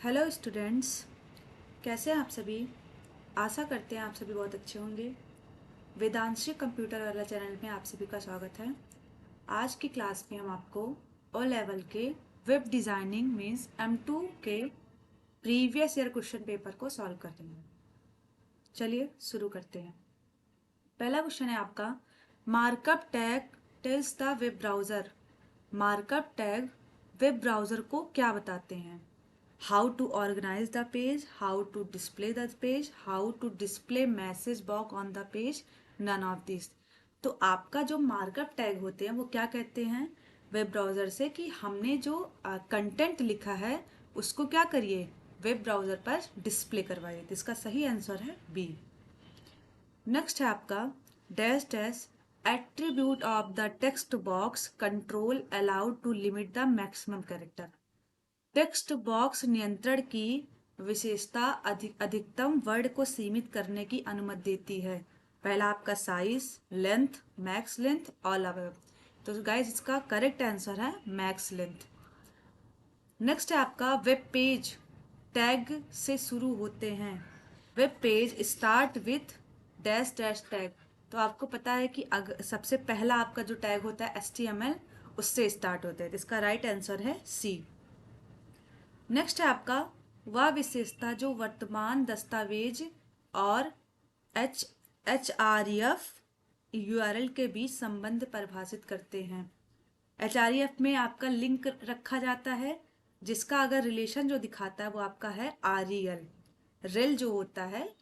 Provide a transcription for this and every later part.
Hello students, कैसे हैं आप सभी। आशा करते हैं आप सभी बहुत अच्छे होंगे। वेदांशी कंप्यूटर वाला चैनल में आप सभी का स्वागत है। आज की क्लास में हम आपको ओ लेवल के वेब डिज़ाइनिंग मीन्स M2 के प्रीवियस ईयर क्वेश्चन पेपर को सॉल्व करेंगे। चलिए शुरू करते हैं। पहला क्वेश्चन है आपका, markup tag tells the web browser. Markup tag web browser को क्या बताते हैं? How to organize the page, how to display the page, how to display message box on the page, none of this. तो आपका जो markup tag होते हैं वो क्या कहते हैं वेब ब्राउज़र से कि हमने जो कंटेंट लिखा है उसको क्या करिए, वेब ब्राउज़र पर डिस्प्ले करवाइए। तो इसका सही आंसर है बी। नेक्स्ट है आपका, dash dash attribute of the text box control allowed to limit the maximum character. Text box नियंत्रण की विशेषता अधिकतम वर्ड को सीमित करने की अनुमति देती है। पहला आपका size, length, max length, all above. तो गाइस इसका करेक्ट आंसर है मैक्स लेंथ। नेक्स्ट है आपका, वेब पेज टैग से शुरू होते हैं। Web page start with dash dash tag. तो आपको पता है कि सबसे पहला आपका जो टैग होता है HTML, उससे स्टार्ट होता है। तो इसका राइट आंसर है सी। नेक्स्ट है आपका, वह विशेषता जो वर्तमान दस्तावेज और HREF URL के बीच संबंध परिभाषित करते हैं। HREF में आपका लिंक रखा जाता है जिसका अगर रिलेशन जो दिखाता है वो आपका है REL। रेल जो होता है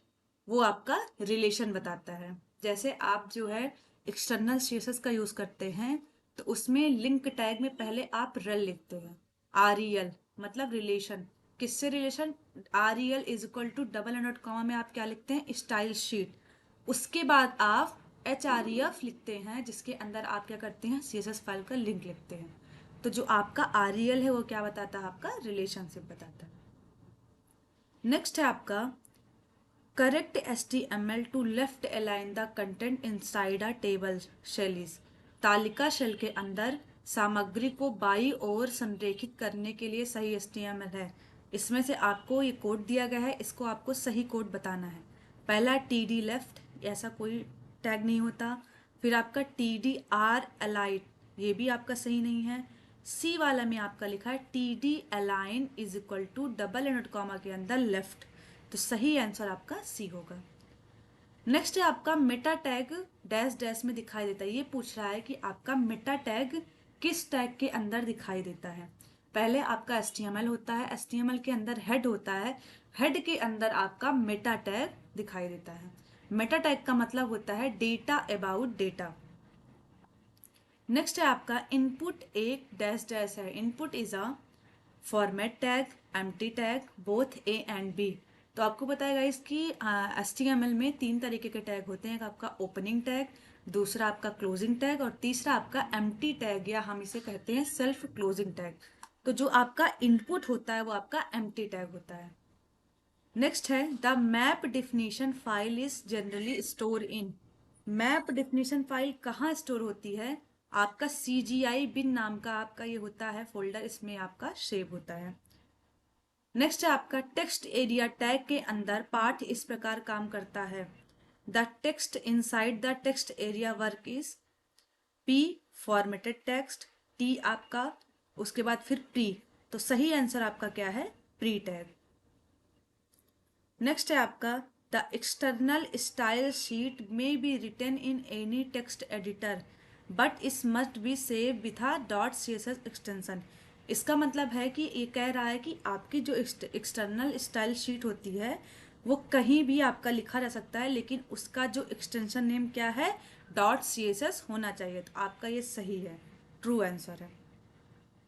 वो आपका रिलेशन बताता है। जैसे आप जो है एक्सटर्नल CSS का यूज करते हैं तो उसमें लिंक टैग में पहले आप रेल लिखते हैं, REL मतलब रिलेशन। किससे relation? REL is equal to double and comma में आप क्या लिखते हैं, स्टाइल शीट। उसके बाद आप HREF लिखते हैं जिसके अंदर आप क्या करते हैं, CSS फाइल का लिंक लिखते हैं। तो जो आपका REL है वो क्या बताता है, आपका रिलेशनशिप बताता है। नेक्स्ट है आपका, correct HTML to left align the content inside a table cell. तालिका शेल के अंदर सामग्री को बाई ओर संरेखित करने के लिए सही HTML है। इसमें से आपको ये कोड दिया गया है, इसको आपको सही कोड बताना है। पहला TD लेफ्ट, ऐसा कोई टैग नहीं होता। फिर आपका TDR अलाइट, ये भी आपका सही नहीं है। सी वाला में आपका लिखा है TD align is equal to double and comma के अंदर लेफ्ट। तो सही आंसर आपका सी होगा। नेक्स्ट है आपका, मेटा टैग डैश डैश में दिखाई देता है। ये पूछ रहा है कि आपका मेटा टैग किस टैग के अंदर दिखाई देता है। पहले आपका HTML होता है, HTML के अंदर हेड होता है, हेड के अंदर आपका मेटा टैग दिखाई देता है। मेटा टैग का मतलब होता है डेटा अबाउट डेटा। नेक्स्ट है आपका, इनपुट एक डैश डैश है। Input is a format tag, empty tag, both A and B. तो आपको पता है गाइस कि HTML में तीन तरीके के टैग होते हैं। एक आपका ओपनिंग टैग, दूसरा आपका क्लोजिंग टैग और तीसरा आपका एम्प्टी टैग या हम इसे कहते हैं सेल्फ क्लोजिंग टैग। तो जो आपका इनपुट होता है वो आपका एम्प्टी टैग होता है। नेक्स्ट है, the map definition file is generally store in. Map definition file कहाँ स्टोर होती है? आपका CGI बिन नाम का आपका ये होता है फोल्डर, इसमें आपका सेव होता है। नेक्स्ट है आपका, टेक्स्ट एरिया टैग के अंदर पार्ट इस प्रकार काम करता है। The text inside the text area work is P formatted text, T आपका, उसके बाद फिर प्री। तो सही आंसर आपका क्या है, प्री टैग। नेक्स्ट है आपका, the external style sheet may be written in any text editor but is must be save with a .css extension. इसका मतलब है कि ये कह रहा है कि आपकी जो एक्सटर्नल स्टाइल शीट होती है वो कहीं भी आपका लिखा जा सकता है, लेकिन उसका जो एक्सटेंशन नेम क्या है, .css होना चाहिए। तो आपका ये सही है, ट्रू आंसर है।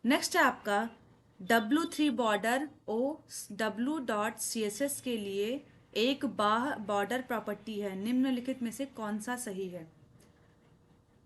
नेक्स्ट है आपका, W3 बॉर्डर OW.CSS के लिए एक बॉर्डर प्रॉपर्टी है। निम्नलिखित में से कौन सा सही है?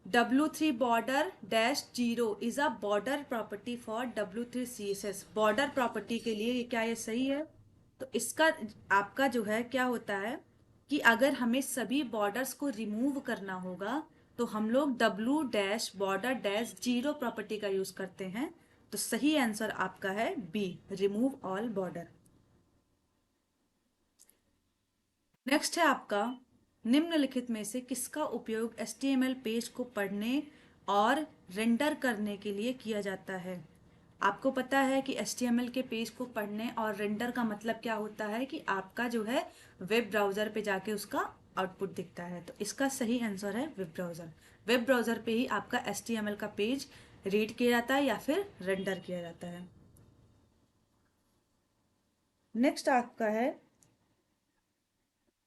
W3 border dash 0 is a border property for W3 CSS। Border property के लिए ये क्या ये सही है? तो इसका आपका जो है क्या होता है कि अगर हमें सभी बॉर्डर्स को रिमूव करना होगा तो हम लोग W dash border dash 0 property का यूज करते हैं। तो सही आंसर आपका है B, remove all border. Next है आपका, निम्नलिखित में से किसका उपयोग HTML पेज को पढ़ने और रेंडर करने के लिए किया जाता है। आपको पता है कि HTML के पेज को पढ़ने और रेंडर का मतलब क्या होता है कि आपका जो है वेब ब्राउज़र पे जाके उसका आउटपुट दिखता है। तो इसका सही आंसर है वेब ब्राउज़र। वेब ब्राउज़र पे ही आपका HTML का पेज रीड किया जाता है या फिर रेंडर किया जाता है। नेक्स्ट आपका है,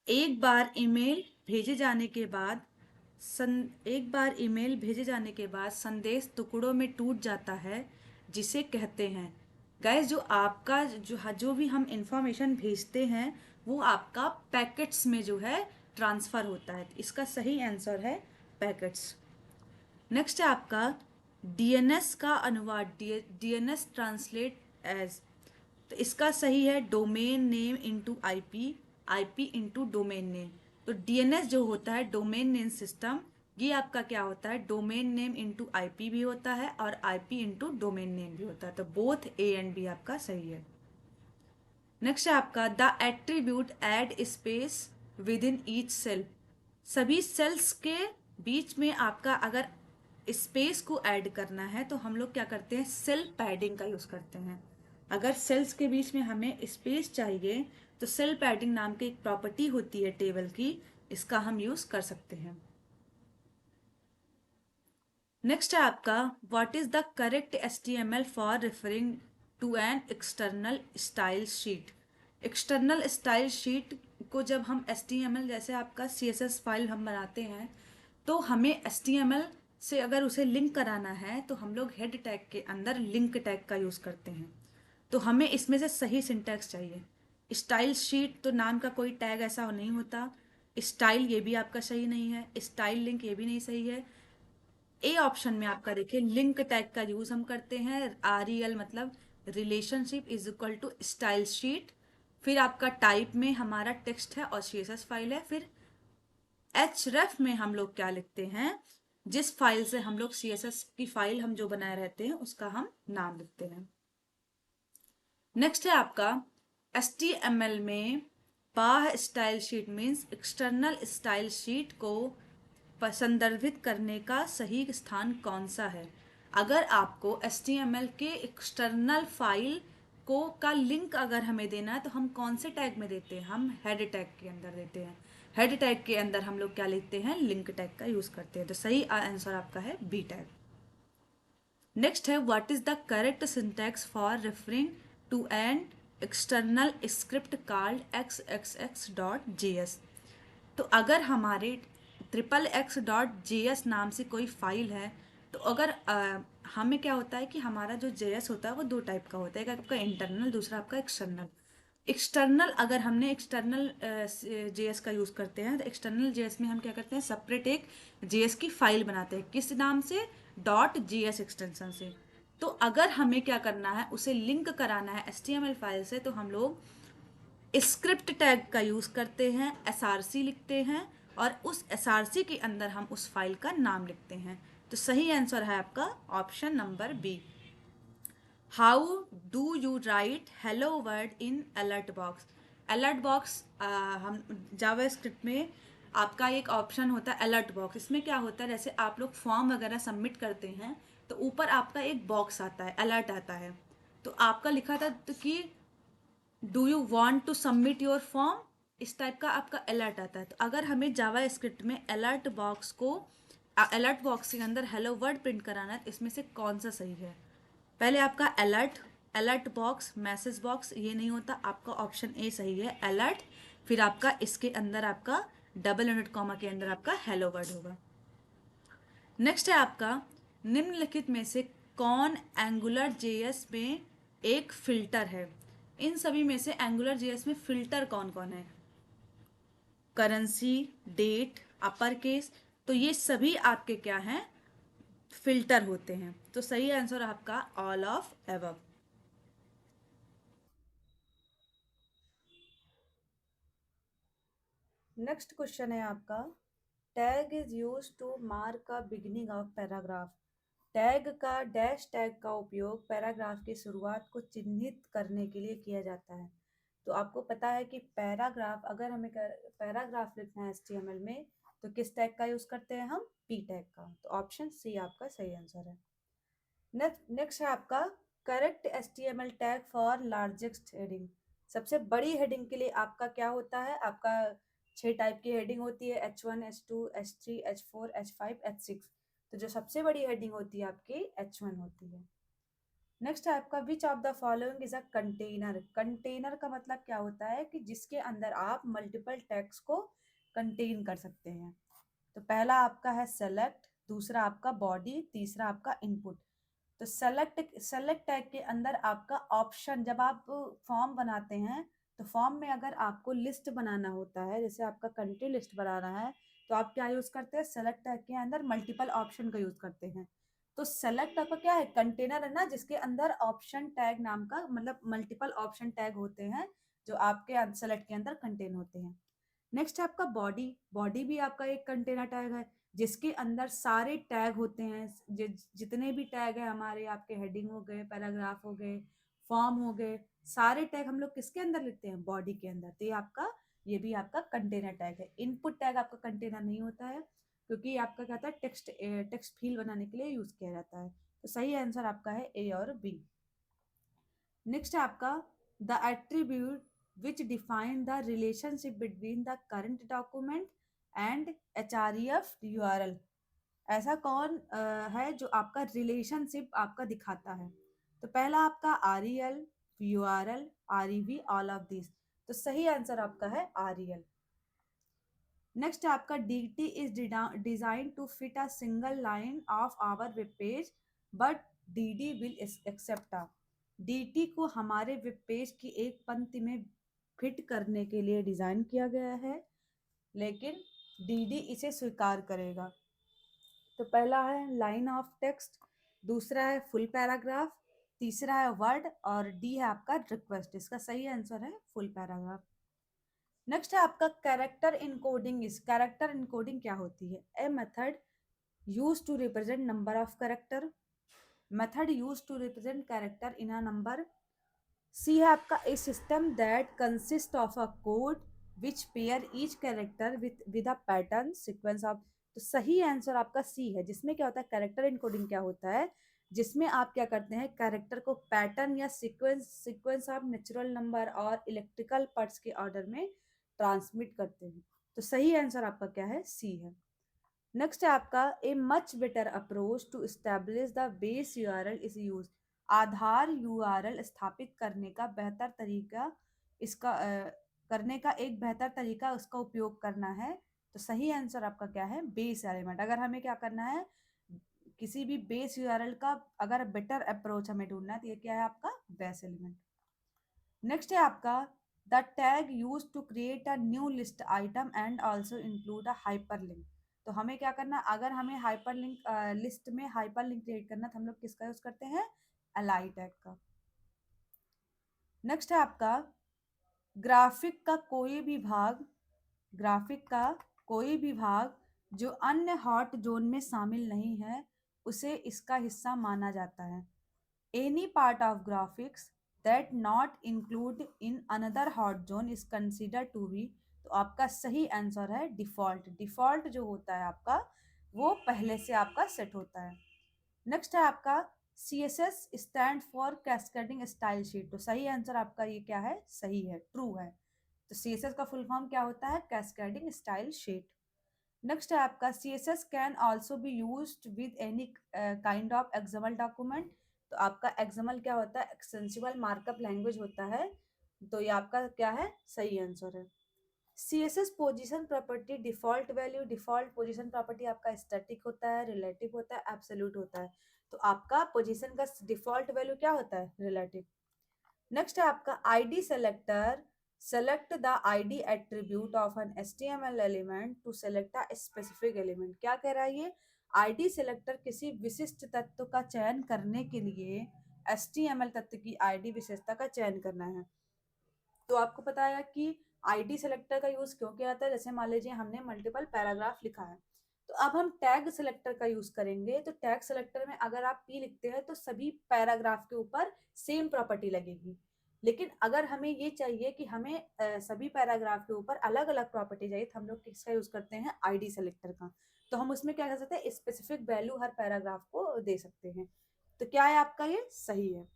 एक बार ईमेल भेजे जाने के बाद एक बार ईमेल भेजे जाने के बाद संदेश टुकड़ों में टूट जाता है, जिसे कहते हैं। गाइस, जो आपका जो भी हम इंफॉर्मेशन भेजते हैं वो आपका पैकेट्स में जो है ट्रांसफ़र होता है। इसका सही आंसर है पैकेट्स। नेक्स्ट है आपका, डीएनएस का अनुवाद डीएनएस ट्रांसलेट एज। तो इसका सही है domain name into IP, IP into domain name. तो डीएनएस जो होता है डोमेन नेम सिस्टम, ये आपका क्या होता है, डोमेन नेम इनटू आईपी भी होता है और आईपी इनटू डोमेन नेम भी होता है। तो बोथ ए एंड बी आपका सही है। नेक्स्ट है आपका, the attribute add space within each cell. सभी सेल्स के बीच में आपका अगर स्पेस को ऐड करना है तो हम लोग क्या करते हैं, सेल पैडिंग का यूज़ करते हैं। अगर सेल्स के बीच में हमें स्पेस चाहिए तो सेल पैडिंग नाम की एक प्रॉपर्टी होती है टेबल की, इसका हम यूज़ कर सकते हैं। नेक्स्ट है आपका, what is the correct HTML for referring to an external style sheet. External style sheet को जब हम HTML जैसे आपका CSS फाइल हम बनाते हैं तो हमें HTML से अगर उसे लिंक कराना है तो हम लोग हेड टैग के अंदर लिंक टैग का यूज़ करते हैं। तो हमें इसमें से सही सिंटैक्स चाहिए। स्टाइल शीट तो नाम का कोई टैग ऐसा नहीं होता। स्टाइल ये भी आपका सही नहीं है, स्टाइल लिंक ये भी नहीं सही है। ए ऑप्शन में आपका देखिए लिंक टैग का यूज हम करते हैं। REL मतलब relationship is equal to style sheet. फिर आपका टाइप में हमारा टेक्स्ट है और CSS फाइल है। फिर href में हम लोग क्या लिखते हैं, जिस फाइल से हम लोग CSS की फाइल हम जो बनाए रहते हैं उसका हम नाम लिखते हैं। नेक्स्ट है आपका, HTML में बाह्य style sheet means external style sheet को संदर्भित करने का सही स्थान कौन सा है। अगर आपको HTML के एक्सटर्नल फाइल को का लिंक अगर हमें देना है तो हम कौन से टैग में देते हैं, हम हेड टैग के अंदर देते हैं। हेड टैग के अंदर हम लोग क्या लिखते हैं, लिंक टैग का यूज करते हैं। तो सही आंसर आपका है बी टैग। नेक्स्ट है, what is the correct syntax for referring to an external script called xxx.js। तो अगर हमारे XXX.js नाम से कोई फाइल है तो अगर हमें क्या होता है कि हमारा जो JS होता है वो दो टाइप का होता है, एक आपका इंटरनल, दूसरा आपका एक्सटर्नल। एक्सटर्नल अगर हमने एक्सटर्नल JS का यूज़ करते हैं तो एक्सटर्नल JS में हम क्या करते हैं, सेपरेट एक JS की फाइल बनाते हैं। किस नाम से, .js एक्सटेंशन से। तो अगर हमें क्या करना है, उसे लिंक कराना है HTML फाइल से, तो हम लोग स्क्रिप्ट टैग का यूज़ करते हैं, SRC लिखते हैं और उस SRC के अंदर हम उस फाइल का नाम लिखते हैं। तो सही आंसर है आपका option number B. How do you write hello world in alert box. Alert box हम जावा स्क्रिप्ट में आपका एक ऑप्शन होता है अलर्ट बॉक्स। इसमें क्या होता है, जैसे आप लोग फॉर्म वगैरह सबमिट करते हैं तो ऊपर आपका एक बॉक्स आता है, अलर्ट आता है। तो आपका लिखा था तो कि do you want to submit your form, इस टाइप का आपका अलर्ट आता है। तो अगर हमें जावा स्क्रिप्ट में अलर्ट बॉक्स के अंदर हेलो वर्ड प्रिंट कराना है तो इसमें से कौन सा सही है। पहले आपका अलर्ट बॉक्स, मैसेज बॉक्स ये नहीं होता, आपका ऑप्शन ए सही है अलर्ट। फिर आपका इसके अंदर आपका डबल यूनिट कॉमा के अंदर आपका हेलो वर्ड होगा। नेक्स्ट है आपका, निम्नलिखित में से कौन एंगुलर जेएस में एक फिल्टर है। इन सभी में से एंगुलर जेएस में फिल्टर कौन कौन है, करेंसी, डेट, अपर केस। तो ये सभी आपके क्या हैं, फिल्टर होते हैं। तो सही आंसर आपका all of above. Next question है आपका, tag is use to mark a beginning of paragraph. Tag का डैश टैग का उपयोग पैराग्राफ की शुरुआत को चिन्हित करने के लिए किया जाता है। तो आपको पता है कि पैराग्राफ, अगर हमें पैराग्राफ लिखना है HTML में तो किस टैग का यूज करते हैं हम? पी टैग का। तो ऑप्शन सी आपका सही आंसर है। नेक्स्ट है आपका correct HTML tag for largest heading. सबसे बड़ी हेडिंग के लिए आपका क्या होता है? आपका 6 टाइप की हेडिंग होती है, H1, H2, H3, H4, H5, H6। तो जो सबसे बड़ी हेडिंग होती है आपकी H1 होती है। नेक्स्ट है आपका which of the following is a container. Container का मतलब क्या होता है कि जिसके अंदर आप मल्टीपल टैग्स को कंटेन कर सकते हैं। तो पहला आपका है सेलेक्ट, दूसरा आपका बॉडी, तीसरा आपका इनपुट। तो सेलेक्ट टैग के अंदर आपका ऑप्शन, जब आप फॉर्म बनाते हैं तो फॉर्म में अगर आपको लिस्ट बनाना होता है, जैसे आपका कंट्री लिस्ट बनाना है, तो आप क्या यूज करते हैं? सेलेक्ट टैग के अंदर मल्टीपल ऑप्शन का यूज करते हैं। तो सेलेक्ट आपका क्या है? कंटेनर है ना, जिसके अंदर ऑप्शन टैग नाम का मतलब मल्टीपल ऑप्शन टैग होते हैं जो आपके सेलेक्ट के अंदर कंटेन होते हैं। नेक्स्ट है आपका बॉडी। बॉडी भी आपका एक कंटेनर टैग है जिसके अंदर सारे टैग होते हैं। जितने भी टैग है हमारे, आपके हेडिंग हो गए, पैराग्राफ हो गए, फॉर्म हो गए, सारे टैग हम लोग किसके अंदर लिखते हैं? बॉडी के अंदर। तो ये भी आपका कंटेनर टैग है। इनपुट टैग आपका कंटेनर नहीं होता है क्योंकि आपका क्या होता है? टेक्स्ट फील्ड बनाने के लिए यूज किया जाता है। तो सही आंसर आपका है ए और बी। नेक्स्ट है आपका the attribute which define the relationship between the current document and HREF URL। ऐसा कौन है जो आपका रिलेशनशिप आपका दिखाता है? तो पहला आपका REL, URL, REV, all of this. तो सही आंसर आपका है REL। नेक्स्ट आपका DT is design to fit a single line of our web page but DD will accept a. DT को हमारे वेब पेज की एक पंक्ति में फिट करने के लिए डिजाइन किया गया है, लेकिन DD इसे स्वीकार करेगा। तो पहला है लाइन ऑफ टेक्स्ट, दूसरा है फुल पैराग्राफ, तीसरा है वर्ड और डी है आपका रिक्वेस्ट। इसका सही आंसर है फुल पैराग्राफ। नेक्स्ट है आपका कैरेक्टर इनकोडिंग। इस कैरेक्टर इनकोडिंग क्या होती है? A method use to represent number of character. Method use to represent character in a number. C है आपका a system that consist of a code which pair each character with a pattern sequence of. तो सही answer आपका सी है, जिसमें क्या होता है? कैरेक्टर इनकोडिंग क्या होता है? जिसमें आप क्या करते हैं? कैरेक्टर को पैटर्न या सीक्वेंस ऑफ नेचुरल नंबर और इलेक्ट्रिकल पार्ट्स के ऑर्डर में ट्रांसमिट करते हैं। तो सही आंसर आपका क्या है? सी है। नेक्स्ट है आपका a much better approach to establish the base URL is use. आधार यूआरएल स्थापित करने का बेहतर तरीका, इसका करने का एक बेहतर तरीका उसका उपयोग करना है। तो सही आंसर आपका क्या है? Base element. अगर हमें क्या करना है? किसी भी बेस यूआरएल का अगर बेटर अप्रोच हमें ढूंढना है तो ये क्या है आपका? Base element. नेक्स्ट है आपका the tag use to create a new list item and also include a hyperlink. तो हमें क्या करना, अगर हमें हाइपरलिंक लिस्ट में हाइपरलिंक क्रिएट करना तो हम लोग किसका यूज करते हैं? अलाई टैग का। नेक्स्ट है आपका ग्राफिक का कोई भी भाग, ग्राफिक का कोई भी भाग जो अन्य हॉट जोन में शामिल नहीं है उसे इसका हिस्सा माना जाता है। Any part of graphics that not include in another hot zone is considered to be। तो आपका सही आंसर है डिफॉल्ट। डिफॉल्ट जो होता है आपका वो पहले से आपका सेट होता है। नेक्स्ट है आपका CSS stand for cascading style sheet. तो सही आंसर आपका ये क्या है? सही है, ट्रू है। तो CSS का फुल फॉर्म क्या होता है? Cascading style sheet. नेक्स्ट है आपका CSS can also be use with any kind of XML document. तो आपका एक्सएमएल क्या होता है? एक्सटेंसिबल मार्कअप लैंग्वेज होता है। तो ये आपका क्या है? सही आंसर है। CSS position property default value. Default position property आपका स्टैटिक होता है, रिलेटिव होता है, एब्सोल्यूट होता है। तो आपका पोजीशन का डिफॉल्ट वैल्यू क्या होता है? रिलेटिव। नेक्स्ट है आपका ID selector select the ID attribute of an HTML element to select a specific element। क्या कह रहा है ये? ID सेलेक्टर किसी विशिष्ट तत्व का चयन करने के लिए HTML तत्व की ID विशेषता का चयन करना है। तो आपको पता है कि ID सेलेक्टर का यूज क्यों किया जाता है? जैसे मान लीजिए हमने मल्टीपल पैराग्राफ लिखा है, तो अब हम टैग सेलेक्टर का यूज करेंगे। तो टैग सेलेक्टर में अगर आप P लिखते हैं तो सभी पैराग्राफ के ऊपर सेम प्रॉपर्टी लगेगी। लेकिन अगर हमें ये चाहिए कि हमें सभी पैराग्राफ के ऊपर अलग अलग प्रॉपर्टी चाहिए, तो हम लोग किसका यूज करते हैं, आईडी सेलेक्टर का। तो हम उसमें क्या कर सकते हैं, स्पेसिफिक वैल्यू हर पैराग्राफ को दे सकते हैं। तो क्या है आपका, ये सही है।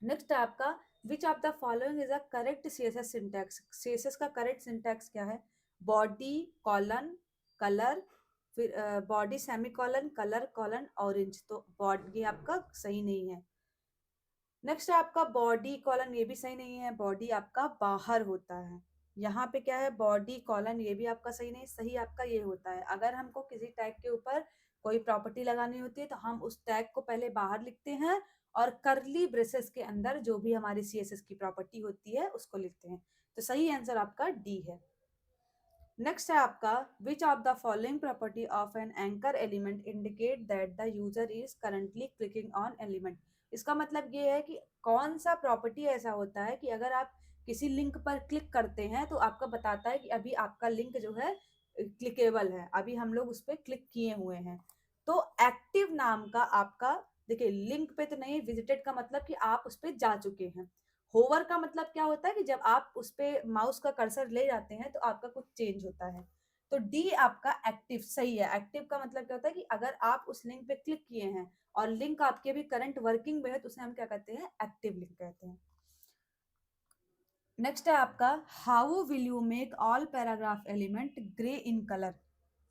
नेक्स्ट है आपका, which of the following is a correct CSS syntax. CSS का करेक्ट सिंटैक्स क्या है, बॉडी कॉलन कलर, फिर body semi colon colour colon orange. तो बॉडी आपका सही नहीं है। नेक्स्ट है आपका बॉडी कॉलन, ये भी सही नहीं है, बॉडी आपका बाहर होता है। यहाँ पे क्या है, बॉडी कॉलन, ये भी आपका सही नहीं, सही आपका ये होता है। अगर हमको किसी टैग के ऊपर कोई प्रॉपर्टी लगानी होती है तो हम उस टैग को पहले बाहर लिखते हैं और करली ब्रेसेस के अंदर जो भी हमारी सीएसएस की प्रॉपर्टी होती है उसको लिखते हैं। तो सही आंसर आपका डी है। नेक्स्ट है आपका, which of the following property of an anchor element indicate that the user is currently clicking on element. इसका मतलब ये है कि कौन सा प्रॉपर्टी ऐसा होता है कि अगर आप किसी लिंक पर क्लिक करते हैं तो आपका बताता है कि अभी आपका लिंक जो है क्लिकेबल है, अभी हम लोग उस पर क्लिक किए हुए हैं। तो एक्टिव नाम का आपका, देखिए लिंक पे तो नहीं, विजिटेड का मतलब कि आप उस पर जा चुके हैं। होवर का मतलब क्या होता है कि जब आप उस पे माउस का कर्सर ले जाते हैं तो आपका कुछ चेंज होता है। तो डी आपका एक्टिव सही है। एक्टिव का मतलब क्या होता है कि अगर आप उस लिंक पे क्लिक किए हैं और लिंक आपके भी करंट वर्किंग में है तो उसे हम क्या कहते हैं, एक्टिव लिंक कहते हैं। नेक्स्ट है आपका, how will you make all paragraph element grey in colour.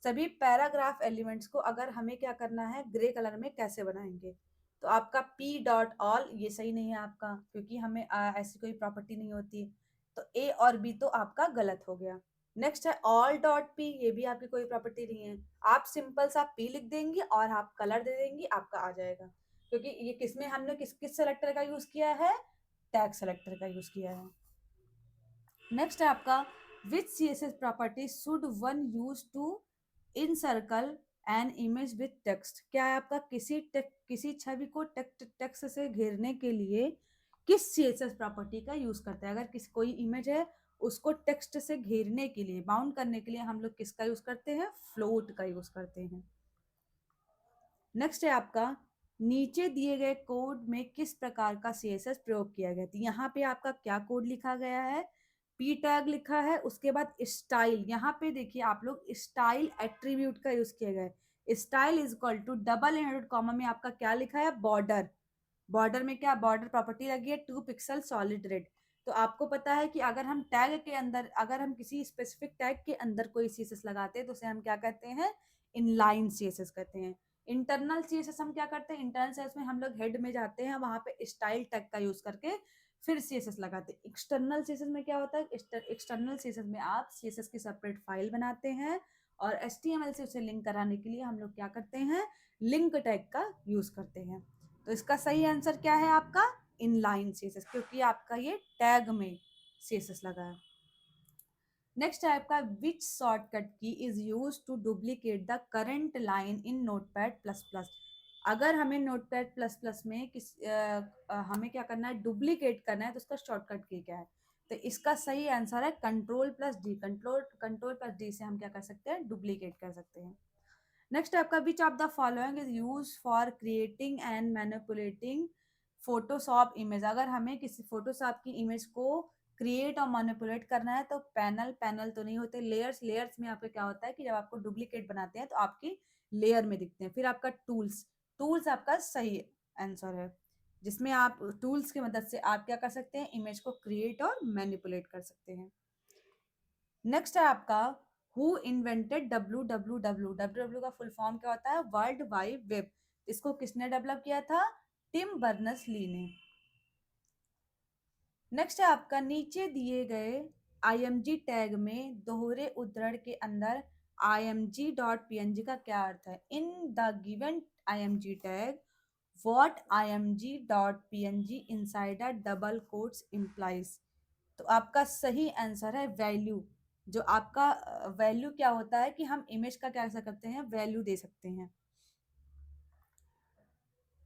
सभी पैराग्राफ एलिमेंट्स को अगर हमें क्या करना है, ग्रे कलर में कैसे बनाएंगे। तो आपका पी डॉट ऑल ये सही नहीं है आपका, क्योंकि हमें ऐसी कोई प्रॉपर्टी नहीं होती। तो ए और बी तो आपका गलत हो गया। नेक्स्ट है ऑल डॉट पी, ये भी आपकी कोई प्रॉपर्टी नहीं है। आप सिंपल सा पी लिख देंगी और आप कलर दे देंगी, आपका आ जाएगा। क्योंकि ये किसमें हमने किस किस सेलेक्टर का यूज किया है, टैग सेलेक्टर का यूज किया है। नेक्स्ट है आपका, which CSS property should one use to encircle an image with text. क्या है आपका, किसी छवि को टेक्स्ट से घेरने के लिए किस सीएसएस प्रॉपर्टी का यूज करते हैं। अगर कोई इमेज है उसको टेक्स्ट से घेरने के लिए, बाउंड करने के लिए हम लोग किसका यूज करते हैं, फ्लोट का यूज करते हैं। नेक्स्ट है आपका, नीचे दिए गए कोड में किस प्रकार का सीएसएस प्रयोग किया गया। तो यहाँ पे आपका क्या कोड लिखा गया है, पी टैग लिखा है, उसके बाद स्टाइल। यहाँ पे देखिए आप लोग, स्टाइल एट्रीब्यूट का यूज किया गया है। Style is equal to double inverted comma में आपका क्या लिखा है, बॉर्डर। बॉर्डर में क्या, बॉर्डर प्रॉपर्टी लगी है 2 पिक्सल सॉलिड रेड। तो आपको पता है कि अगर हम टैग के अंदर, अगर हम किसी स्पेसिफिक टैग के अंदर कोई सीएसएस लगाते हैं तो उसे हम क्या कहते हैं, इनलाइन सीएसएस कहते हैं। इंटरनल सीएसएस हम क्या करते हैं, इंटरनल सीएसएस में हम लोग हेड में जाते हैं, वहां पे स्टाइल टैग का यूज करके फिर सीएसएस लगाते हैं। एक्सटर्नल सीएसएस में क्या होता है, एक्सटर्नल सीएसएस में आप सीएसएस की सेपरेट फाइल बनाते हैं और एचटीएमएल से उसे लिंक कराने के लिए हम लोग क्या करते हैं, लिंक टैग का यूज करते हैं। तो इसका सही आंसर क्या है आपका, इनलाइन सीएसएस, क्योंकि आपका ये टैग में सीएसएस लगा है। नेक्स्ट है आपका, which shortcut key is use to duplicate the current line in Notepad plus plus. अगर हमें नोटपैड प्लस प्लस में हमें क्या करना है, डुप्लीकेट करना है, तो उसका शॉर्टकट की क्या है। तो इसका सही आंसर है control plus D. Control plus D से हम क्या कर सकते हैं, डुप्लीकेट कर सकते हैं। नेक्स्ट आपका, which of the following is use for creating and manipulating Photoshop image. अगर हमें किसी फोटोशॉप की इमेज को क्रिएट और मैनिपुलेट करना है तो पैनल तो नहीं होते, लेयर्स में आपका क्या होता है कि जब आपको डुप्लीकेट बनाते हैं तो आपकी लेयर में दिखते हैं। फिर आपका टूल्स आपका सही आंसर है, जिसमें आप टूल्स की मदद से आप क्या कर सकते हैं, इमेज को क्रिएट और मैनिपुलेट कर सकते हैं। नेक्स्ट है आपका, हु इन्वेंटेड डब्ल्यू का फुल फॉर्म क्या होता है, वर्ल्ड वाइड वेब। इसको किसने डेवलप किया था, टिम बर्नर्स ली ने। नेक्स्ट है आपका, नीचे दिए गए img टैग में दोहरे उद्धरण के अंदर img.png का क्या अर्थ है। In the given img tag what img.png inside a double quotes implies। तो आपका सही आंसर है वैल्यू। जो आपका वैल्यू क्या होता है कि हम इमेज का क्या ऐसा करते हैं, वैल्यू दे सकते हैं।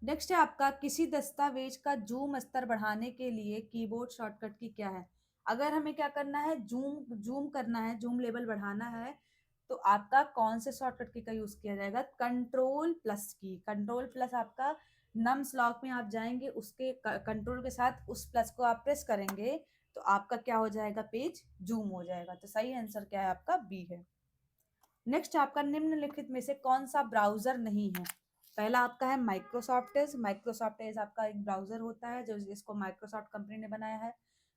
नेक्स्ट है आपका, किसी दस्तावेज का जूम स्तर बढ़ाने के लिए कीबोर्ड शॉर्टकट की क्या है। अगर हमें क्या करना है, जूम करना है, जूम लेवल बढ़ाना है, तो आपका कौन से शॉर्टकट की का यूज किया जाएगा? कंट्रोल प्लस की। कंट्रोल प्लस आपका नम्स लॉक में आप जाएंगे, उसके कंट्रोल के साथ उस प्लस को आप प्रेस करेंगे तो आपका क्या हो जाएगा? पेज जूम हो जाएगा। तो सही आंसर क्या है आपका? बी है। नेक्स्ट आपका निम्नलिखित में से कौन सा ब्राउजर नहीं है? पहला आपका है माइक्रोसॉफ्ट एज। माइक्रोसॉफ्ट एज आपका एक ब्राउजर होता है जो जिसको माइक्रोसॉफ्ट कंपनी ने बनाया है।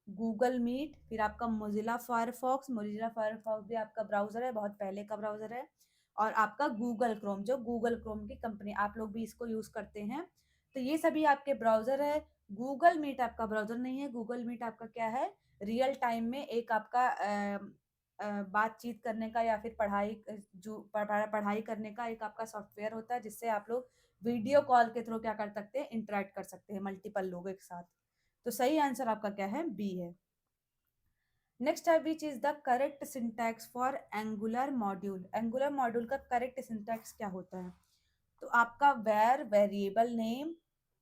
गूगल मीट, फिर आपका मोजिला फायरफॉक्स। मोजिला फायरफॉक्स भी आपका ब्राउजर है, बहुत पहले का ब्राउजर है। और आपका गूगल क्रोम, जो गूगल क्रोम की कंपनी, आप लोग भी इसको यूज करते हैं। तो ये सभी आपके ब्राउजर है। गूगल मीट आपका ब्राउजर नहीं है। गूगल मीट आपका क्या है? रियल टाइम में एक आपका बातचीत करने का या फिर पढ़ाई करने का एक आपका सॉफ्टवेयर होता है, जिससे आप लोग वीडियो कॉल के थ्रू क्या कर सकते हैं? इंटरेक्ट कर सकते हैं मल्टीपल लोगों के साथ। तो सही आंसर आपका क्या है? बी है। नेक्स्ट है which is the correct syntax for Angular module. Angular module का करेक्ट सिंटैक्स क्या होता है? तो आपका var variable name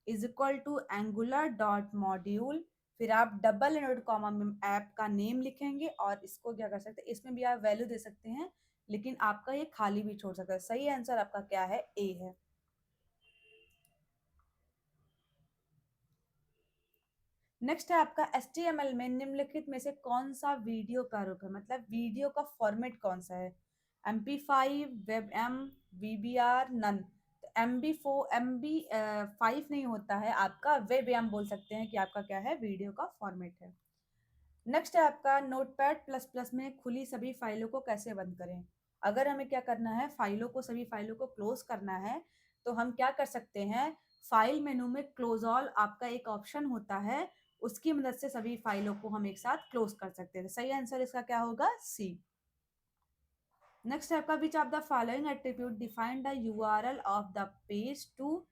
is equal to Angular dot module, फिर आप डबल इनवर्ट कॉमा में ऐप का नेम लिखेंगे और इसको क्या कर सकते हैं? इसमें भी आप वैल्यू दे सकते हैं, लेकिन आपका ये खाली भी छोड़ सकता है। सही आंसर आपका क्या है? ए है। नेक्स्ट है आपका HTML में निम्नलिखित में से कौन सा वीडियो प्रारूप है? मतलब वीडियो का फॉर्मेट कौन सा है? MP5, WebM, VBR, none. तो MB5 नहीं होता है, आपका WebM बोल सकते हैं कि आपका क्या है? वीडियो का फॉर्मेट है। नेक्स्ट है आपका नोटपैड प्लस प्लस में खुली सभी फाइलों को कैसे बंद करें? अगर हमें क्या करना है? फाइलों को, सभी फाइलों को क्लोज करना है, तो हम क्या कर सकते हैं? फाइल मेनू में क्लोज ऑल आपका एक ऑप्शन होता है, उसकी मदद से सभी फाइलों को हम एक साथ क्लोज कर सकते हैं। सही आंसर इसका क्या होगा? सी। नेक्स्ट है आपका which of the following attribute define the URL of the page to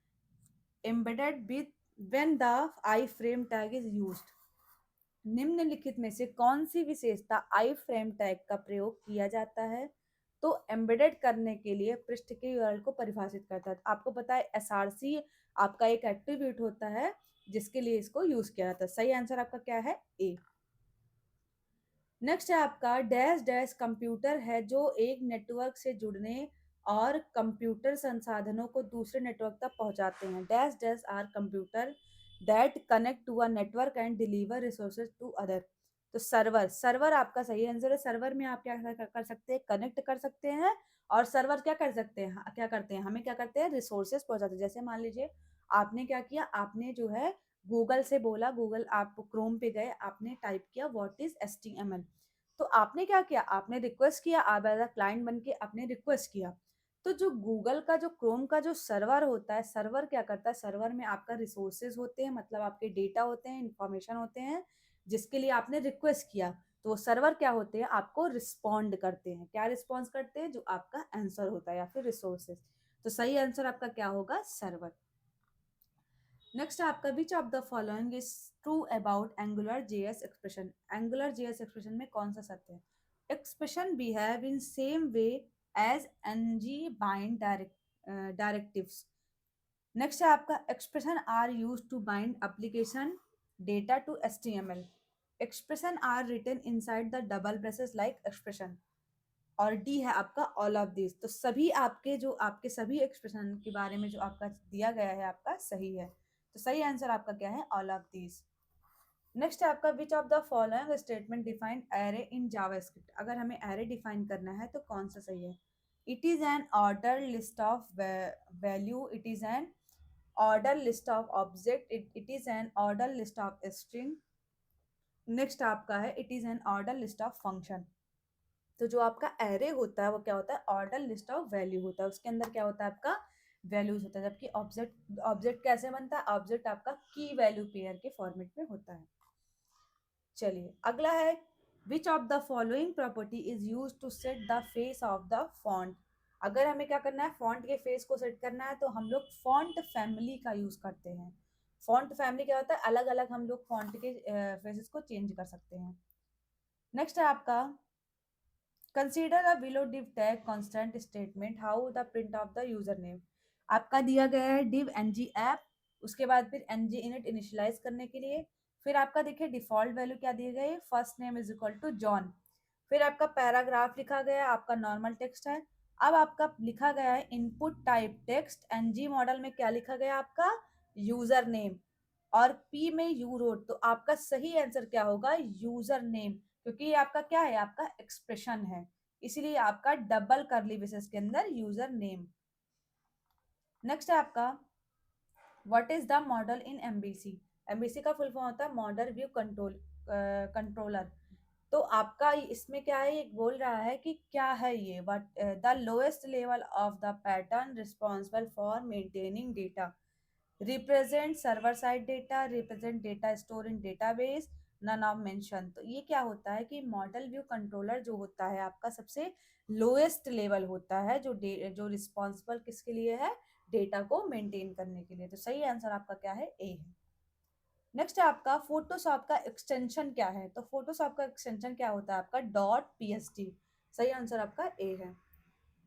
embedded with when the iframe tag is used. निम्नलिखित में से कौन सी विशेषता आई फ्रेम टैग का प्रयोग किया जाता है? तो एम्बेडेड करने के लिए पृष्ठ के यूआरएल को परिभाषित करता है। आपको पता है SRC आपका एक एट्रीब्यूट होता है जिसके लिए इसको यूज किया जाता है। सही आंसर आपका क्या है? ए। नेक्स्ट है आपका डैश डैश कंप्यूटर है जो एक नेटवर्क से जुड़ने और कंप्यूटर संसाधनों को दूसरे नेटवर्क तक पहुंचाते हैं। Dash dash are computer that connect to a network and deliver resources to other. तो सर्वर, सर्वर आपका सही आंसर है। सर्वर में आप क्या कर सकते हैं? कनेक्ट कर सकते हैं। और सर्वर क्या कर सकते हैं? क्या करते हैं? हमें क्या करते हैं? रिसोर्सेज पहुंचाते हैं। जैसे मान लीजिए आपने क्या किया, आपने जो है गूगल से बोला, गूगल आप क्रोम पे गए, आपने टाइप किया व्हाट इज HTML। तो आपने क्या किया? आपने रिक्वेस्ट किया, आप एज अ क्लाइंट बन के आपने रिक्वेस्ट किया। तो जो गूगल का, जो क्रोम का जो सर्वर होता है, सर्वर क्या करता है? सर्वर में आपका रिसोर्सेज होते हैं, मतलब आपके डेटा होते हैं, इंफॉर्मेशन होते हैं, जिसके लिए आपने रिक्वेस्ट किया। तो वो सर्वर क्या होते हैं? आपको रिस्पॉन्ड करते हैं। क्या रिस्पॉन्स करते हैं? जो आपका आंसर होता है या फिर रिसोर्सेज। तो सही आंसर आपका क्या होगा? सर्वर। नेक्स्ट आपका which of the following is true about Angular JS expression. Angular JS expression में कौन सा सत्य है? Expression behave in same way as NG bind directives. Next है आपका expression are use to bind application data to HTML। Expression are written inside the double braces like expression. और D है आपका ऑल ऑफ दिस। तो सभी आपके जो आपके सभी एक्सप्रेशन के बारे में जो आपका दिया गया है आपका सही है। तो सही आंसर आपका क्या है? All of this. नेक्स्ट है आपका which of the following statement define array in JavaScript. अगर हमें एरे डिफाइन करना है तो कौन सा सही है? It is an order list of value, it is an order list of object, it is an order list of string. Next आपका है it is an order list of function. तो जो आपका एरे होता है वो क्या होता है? ऑर्डर लिस्ट ऑफ वैल्यू होता है, उसके अंदर क्या होता है? आपका वैल्यूज होता है। जबकि ऑब्जेक्ट, ऑब्जेक्ट कैसे बनता है? ऑब्जेक्ट आपका की वैल्यू पेयर के फॉर्मेट में होता है। चलिए अगला है which of the following property is use to set the face of the font. अगर हमें क्या करना है? फॉन्ट के फेस को सेट करना है तो हम लोग फॉन्ट फैमिली का यूज करते हैं। फॉन्ट फैमिली क्या होता है? अलग अलग हम लोग फॉन्ट के फेसेस को चेंज कर सकते हैं। नेक्स्ट है आपका consider the below div tag constant statement how the print of the user name. आपका दिया गया है div ng app, उसके बाद फिर ng init इनिशियलाइज करने के लिए, फिर आपका देखिए डिफॉल्ट वैल्यू क्या दिए गए? First name is equal to John, फिर आपका पैराग्राफ लिखा गया, आपका नॉर्मल टेक्स्ट है। अब आपका लिखा गया है input type text, NG model में क्या लिखा गया आपका, यूजर नेम, और पी में यू रोट, तो आपका सही आंसर क्या होगा, यूजर नेम, क्योंकि ये आपका क्या है, आपका एक्सप्रेशन है, इसीलिए आपका डबल करली ब्रेसेस के अंदर यूजर नेम। नेक्स्ट है आपका what is the model in MBC. MBC का फुल फॉर्म होता है मॉडल व्यू कंट्रोलर। तो आपका इसमें क्या है, ये बोल रहा है कि क्या है ये, what the lowest level of the pattern responsible for maintaining data, represent server side data, represent data store in database, none of mention. तो ये क्या होता है कि मॉडल व्यू कंट्रोलर जो होता है आपका सबसे लोएस्ट लेवल होता है, जो रिस्पॉन्सिबल किसके लिए है, डेटा को मेंटेन करने के लिए। तो सही आंसर आपका क्या है, ए है। नेक्स्ट है आपका फोटोशॉप का एक्सटेंशन क्या है। तो फोटोशॉप का एक्सटेंशन क्या होता है आपका, डॉट पीएसटी। सही आंसर आपका ए है।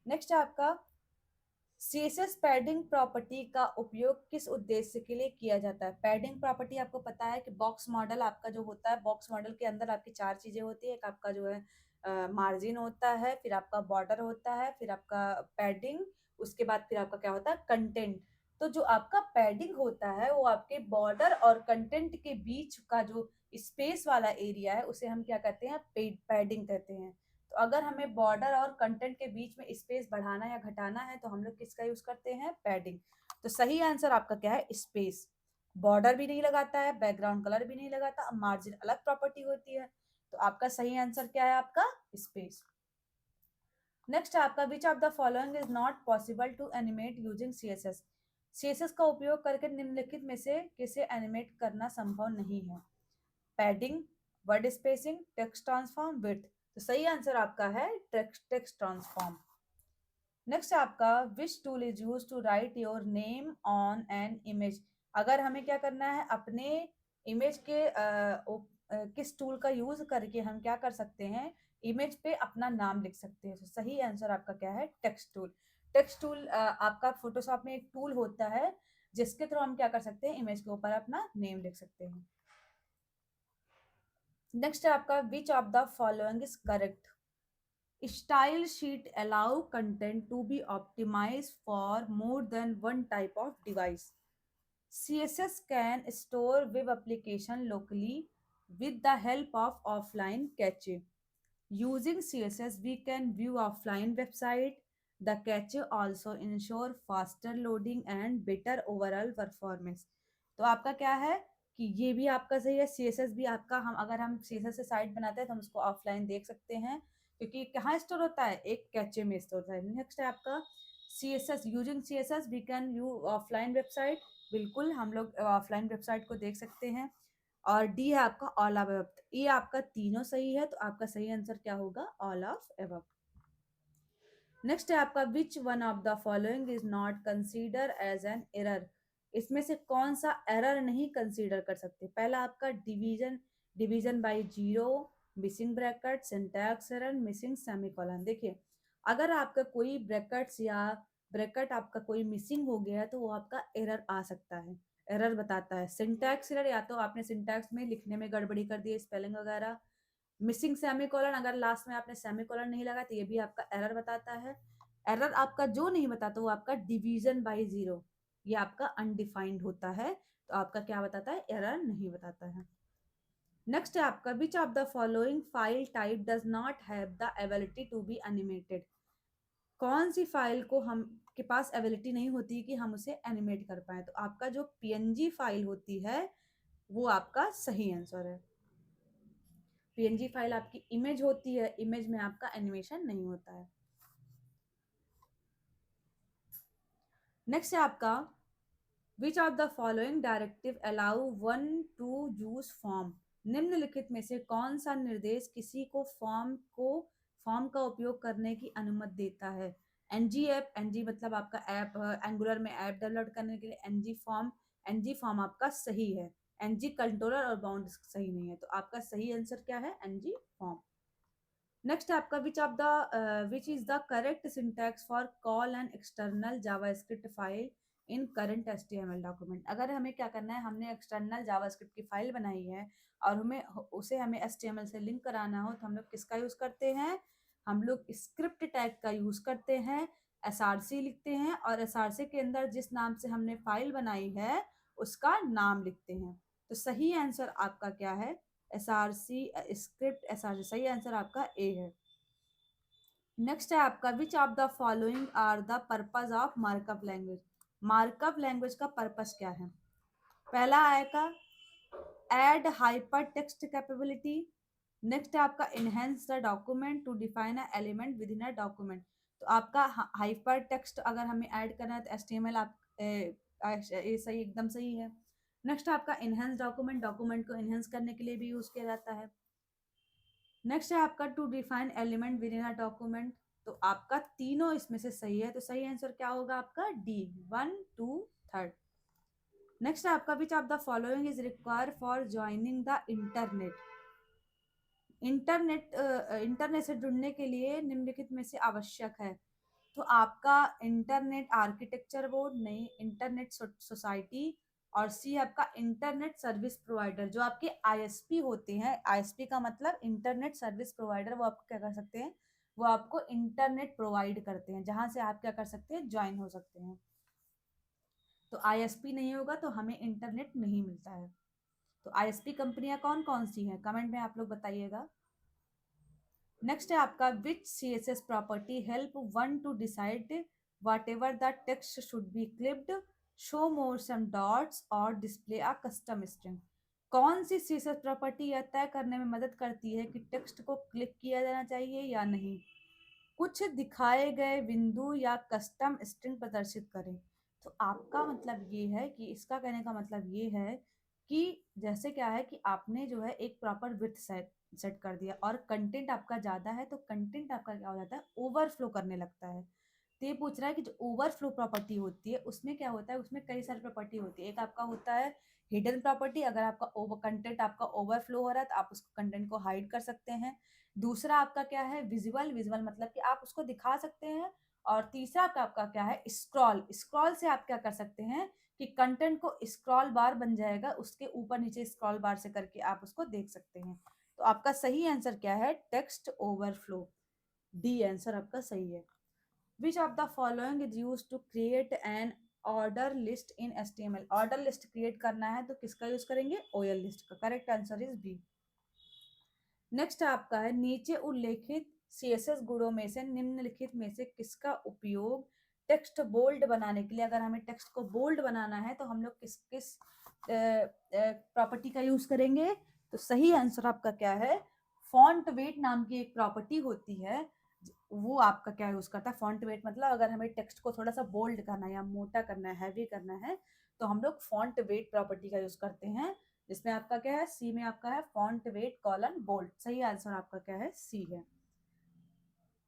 नेक्स्ट है आपका सीएसएस पैडिंग प्रॉपर्टी का उपयोग किस उद्देश्य के लिए किया जाता है। पैडिंग प्रॉपर्टी आपको पता है कि बॉक्स मॉडल आपका जो होता है, बॉक्स मॉडल के अंदर आपकी चार चीजें होती है, एक आपका जो है मार्जिन होता है, फिर आपका बॉर्डर होता है, फिर आपका पैडिंग, उसके बाद फिर आपका क्या होता है, कंटेंट। तो जो आपका पैडिंग होता है वो आपके बॉर्डर और कंटेंट के बीच का जो स्पेस वाला एरिया है उसे हम क्या कहते हैं, पैडिंग कहते हैं। तो अगर हमें बॉर्डर और कंटेंट के बीच में स्पेस बढ़ाना या घटाना है तो हम लोग किसका यूज करते हैं, पैडिंग। तो सही आंसर आपका क्या है, स्पेस। बॉर्डर भी नहीं लगाता है, बैकग्राउंड कलर भी नहीं लगाता, मार्जिन अलग प्रॉपर्टी होती है। तो आपका सही आंसर क्या है, आपका स्पेस। नेक्स्ट आपका which of the following is not possible to animate using CSS. CSS का उपयोग करके निम्नलिखित में से किसे एनिमेट करना संभव नहीं है, padding, word spacing, text transform, width. तो सही आंसर आपका है टेक्स्ट ट्रांसफॉर्म। नेक्स्ट आपका which tool is use to write your name on an image. अगर हमें क्या करना है, अपने इमेज के किस टूल का यूज करके हम क्या कर सकते हैं, इमेज पे अपना नाम लिख सकते हैं। तो सही आंसर आपका क्या है, टेक्स्ट टूल। टेक्स्ट टूल आपका फोटोशॉप में एक टूल होता है जिसके थ्रू हम क्या कर सकते हैं, इमेज के ऊपर अपना नेम लिख सकते हैं। नेक्स्ट है आपका which of the following is correct. Style sheet allow content to be optimized for more than one type of device. CSS can store web application locally with the help of offline cache. Using CSS, we can view offline website. The cache also ensure faster loading and better overall performance. तो आपका क्या है कि ये भी आपका सही है, CSS भी आपका, हम अगर हम CSS से साइट बनाते हैं तो हम उसको ऑफलाइन देख सकते हैं, क्योंकि कहाँ स्टोर होता है, एक कैचे में स्टोर होता है। नेक्स्ट है आपका CSS, using CSS we can view offline website. बिल्कुल हम लोग ऑफलाइन वेबसाइट को देख सकते हैं। और डी है आपका ऑल ऑफ एबव। ये आपका तीनों सही है, तो आपका सही आंसर क्या होगा, ऑल ऑफ एबव। नेक्स्ट है आपका which one of the following is not consider as an error. इसमें से कौन सा एरर नहीं कंसीडर कर सकते। पहला आपका division, division by zero, missing bracket, syntax error, missing semicolon. देखिए अगर आपका कोई ब्रैकेट्स या ब्रैकेट आपका कोई मिसिंग हो गया है तो वो आपका एरर आ सकता है, एरर बताता है। सिंटैक्स एरर, या तो आपने सिंटैक्स में लिखने में गड़बड़ी कर दी, स्पेलिंग वगैरह। मिसिंग सेमीकोलन, अगर लास्ट में आपने सेमीकोलन नहीं लगा तो ये भी आपका एरर बताता है। एरर आपका जो नहीं बताता वो आपका डिवीजन बाय जीरो, ये आपका अनडिफाइंड होता है, तो आपका क्या बताता है, एरर नहीं बताता है। नेक्स्ट है आपका which of the following file type does not have the ability to be animated. कौन सी फाइल को हम के पास एबिलिटी नहीं होती कि हम उसे एनिमेट कर पाए। तो आपका जो पीएनजी फाइल होती है वो आपका सही आंसर है। पीएनजी फाइल आपकी इमेज होती है, इमेज में आपका एनिमेशन नहीं होता है। नेक्स्ट है आपका which of the following directive allow one two use form. निम्नलिखित में से कौन सा निर्देश किसी को फॉर्म का उपयोग करने की अनुमति देता है। एनजी ऐप, एनजी मतलब आपका ऐप, एंगुलर में ऐप डाउनलोड करने के लिए एनजी फॉर्म, एनजी फॉर्म आपका सही है। एनजी कंट्रोलर और बाउंड सही नहीं है, तो आपका सही आंसर क्या है, एनजी फॉर्म। नेक्स्ट आपका which is the correct syntax for call an external JavaScript file in current HTML document. अगर हमें क्या करना है, हमने एक्सटर्नल जावास्क्रिप्ट की फाइल बनाई है और हमें HTML से लिंक कराना हो, तो हम लोग किसका यूज करते हैं, हम लोग स्क्रिप्ट टैग का यूज करते हैं, SRC लिखते हैं और SRC के अंदर जिस नाम से हमने फाइल बनाई है उसका नाम लिखते हैं। तो सही आंसर आपका क्या है, SRC स्क्रिप्ट SRC, सही आंसर आपका ए है। नेक्स्ट है आपका which of the following are the purpose of markup language. Markup language का पर्पस क्या है, पहला आएगा add hyper text capability, next है आपका enhance the document to define a element within a document. तो आपका हाइपर टेक्स्ट अगर हमें ऐड करना है तो HTML ये सही, एकदम सही है। नेक्स्ट आपका इनहेंस डॉक्यूमेंट, डॉक्यूमेंट को इनहेंस करने के लिए भी यूज किया जाता है। नेक्स्ट है आपका to define element within a document. तो आपका तीनों इसमें से सही है, तो सही आंसर क्या होगा आपका डी, 1 2 3। नेक्स्ट है आपका which of the following is required for joining the internet. Internet से जुड़ने के लिए निम्नलिखित में से आवश्यक है। तो आपका इंटरनेट आर्किटेक्चर बोर्ड, नहीं इंटरनेट सोसाइटी, और सी आपका इंटरनेट सर्विस प्रोवाइडर। जो आपके ISP होते हैं, ISP का मतलब इंटरनेट सर्विस प्रोवाइडर, वो आपको क्या कर सकते हैं, वो आपको इंटरनेट प्रोवाइड करते हैं, जहां से आप क्या कर सकते हैं, ज्वाइन हो सकते हैं। तो ISP नहीं होगा तो हमें इंटरनेट नहीं मिलता है। तो ISP कंपनियां कौन कौन सी हैं, कमेंट में आप लोग बताइएगा। नेक्स्ट है आपका which CSS property help one to decide whatever the text should be clipped, show more some dots और डिस्प्ले अ कस्टम स्ट्रिंग। कौन सी CSS प्रॉपर्टी यह तय करने में मदद करती है कि टेक्स्ट को क्लिक किया जाना चाहिए या नहीं, कुछ दिखाए गए बिंदु या कस्टम स्ट्रिंग प्रदर्शित करें। तो आपका मतलब ये है कि इसका कहने का मतलब ये है कि जैसे क्या है कि आपने जो है एक प्रॉपर विड्थ सेट कर दिया और कंटेंट आपका ज़्यादा है, तो कंटेंट आपका क्या हो जाता है, ओवरफ्लो करने लगता है। तो ये पूछ रहा है कि जो ओवरफ्लो प्रॉपर्टी होती है उसमें क्या होता है, उसमें कई सारी प्रॉपर्टी होती है। एक आपका होता है हिडन प्रॉपर्टी, अगर आपका कंटेंट आपका ओवरफ्लो हो रहा है तो आप उसको कंटेंट को हाइड कर सकते हैं। दूसरा आपका क्या है, विजुअल, विजुअल मतलब कि आप उसको दिखा सकते हैं। और तीसरा आपका क्या है, स्क्रॉल, स्क्रॉल से आप क्या कर सकते हैं कि कंटेंट को स्क्रॉल बार बन जाएगा, उसके ऊपर नीचे स्क्रॉल बार से करके आप उसको देख सकते हैं। तो आपका सही आंसर क्या है, टेक्स्ट ओवरफ्लो, डी आंसर आपका सही है। Which of the following is use to create an order list in HTML। Order list create करना है तो किसका यूज करेंगे, OL लिस्ट का। Correct answer is B. Next आपका है नीचे उल्लेखित CSS गुणों में से निम्नलिखित में से किसका उपयोग टेक्स्ट बोल्ड बनाने के लिए, अगर हमें टेक्स्ट को बोल्ड बनाना है तो हम लोग किस किस प्रॉपर्टी का यूज करेंगे। तो सही आंसर आपका क्या है, फॉन्ट वेट नाम की एक प्रॉपर्टी होती है, वो आपका क्या यूज करता है, फॉन्ट वेट मतलब अगर हमें टेक्स्ट को थोड़ा सा बोल्ड करना है या मोटा करना है, हैवी करना है, तो हम लोग फॉन्ट वेट प्रॉपर्टी का यूज करते हैं, जिसमें आपका क्या है, सी में आपका है फॉन्ट वेट कॉलन बोल्ड। सही आंसर आपका क्या है, सी है।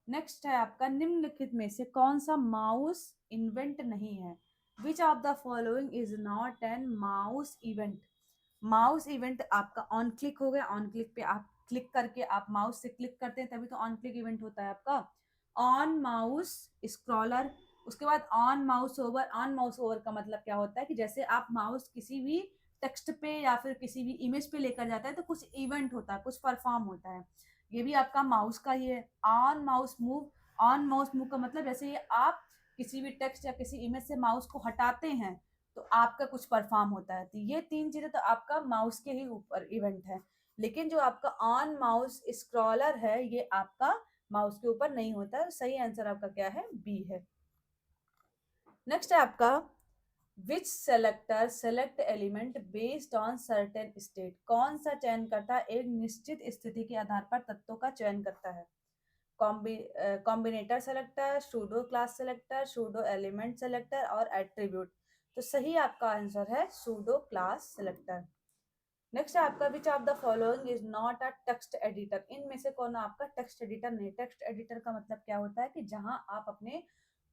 नेक्स्ट है आपका निम्नलिखित में से कौन सा माउस इवेंट नहीं है, which of the following is not an mouse event. Mouse event आपका ऑन क्लिक हो गया, ऑन क्लिक पे आप क्लिक करके आप माउस से क्लिक करते हैं तभी तो ऑन क्लिक इवेंट होता है आपका। ऑन माउस स्क्रॉलर, उसके बाद on mouse over. On mouse over का मतलब क्या होता है कि जैसे आप माउस किसी भी टेक्स्ट पे या फिर किसी भी इमेज पे लेकर जाता है तो कुछ इवेंट होता है, कुछ परफॉर्म होता है, ये भी आपका माउस का ही है। On mouse move, on mouse move का मतलब जैसे ये आप किसी भी टेक्स्ट या किसी इमेज से माउस को हटाते हैं तो आपका कुछ परफॉर्म होता है। तो ये तीन चीजें तो आपका माउस के ही ऊपर इवेंट है, लेकिन जो आपका ऑन माउस स्क्रॉलर है ये आपका माउस के ऊपर नहीं होता है। सही आंसर आपका क्या है, बी है। नेक्स्ट है आपका which selector select element based on certain state. कौन सा चयन करता एक निश्चित स्थिति के आधार पर तत्वों का चयन करता है, combinator selector, pseudo class selector, pseudo element selector और एट्रीब्यूट। तो सही आपका आंसर है सूडो क्लास सेलेक्टर। नेक्स्ट है आपका which of the following is not a text editor. इनमें से कौन आपका टेक्स्ट एडिटर नहीं। टेक्स्ट एडिटर का मतलब क्या होता है कि जहां आप अपने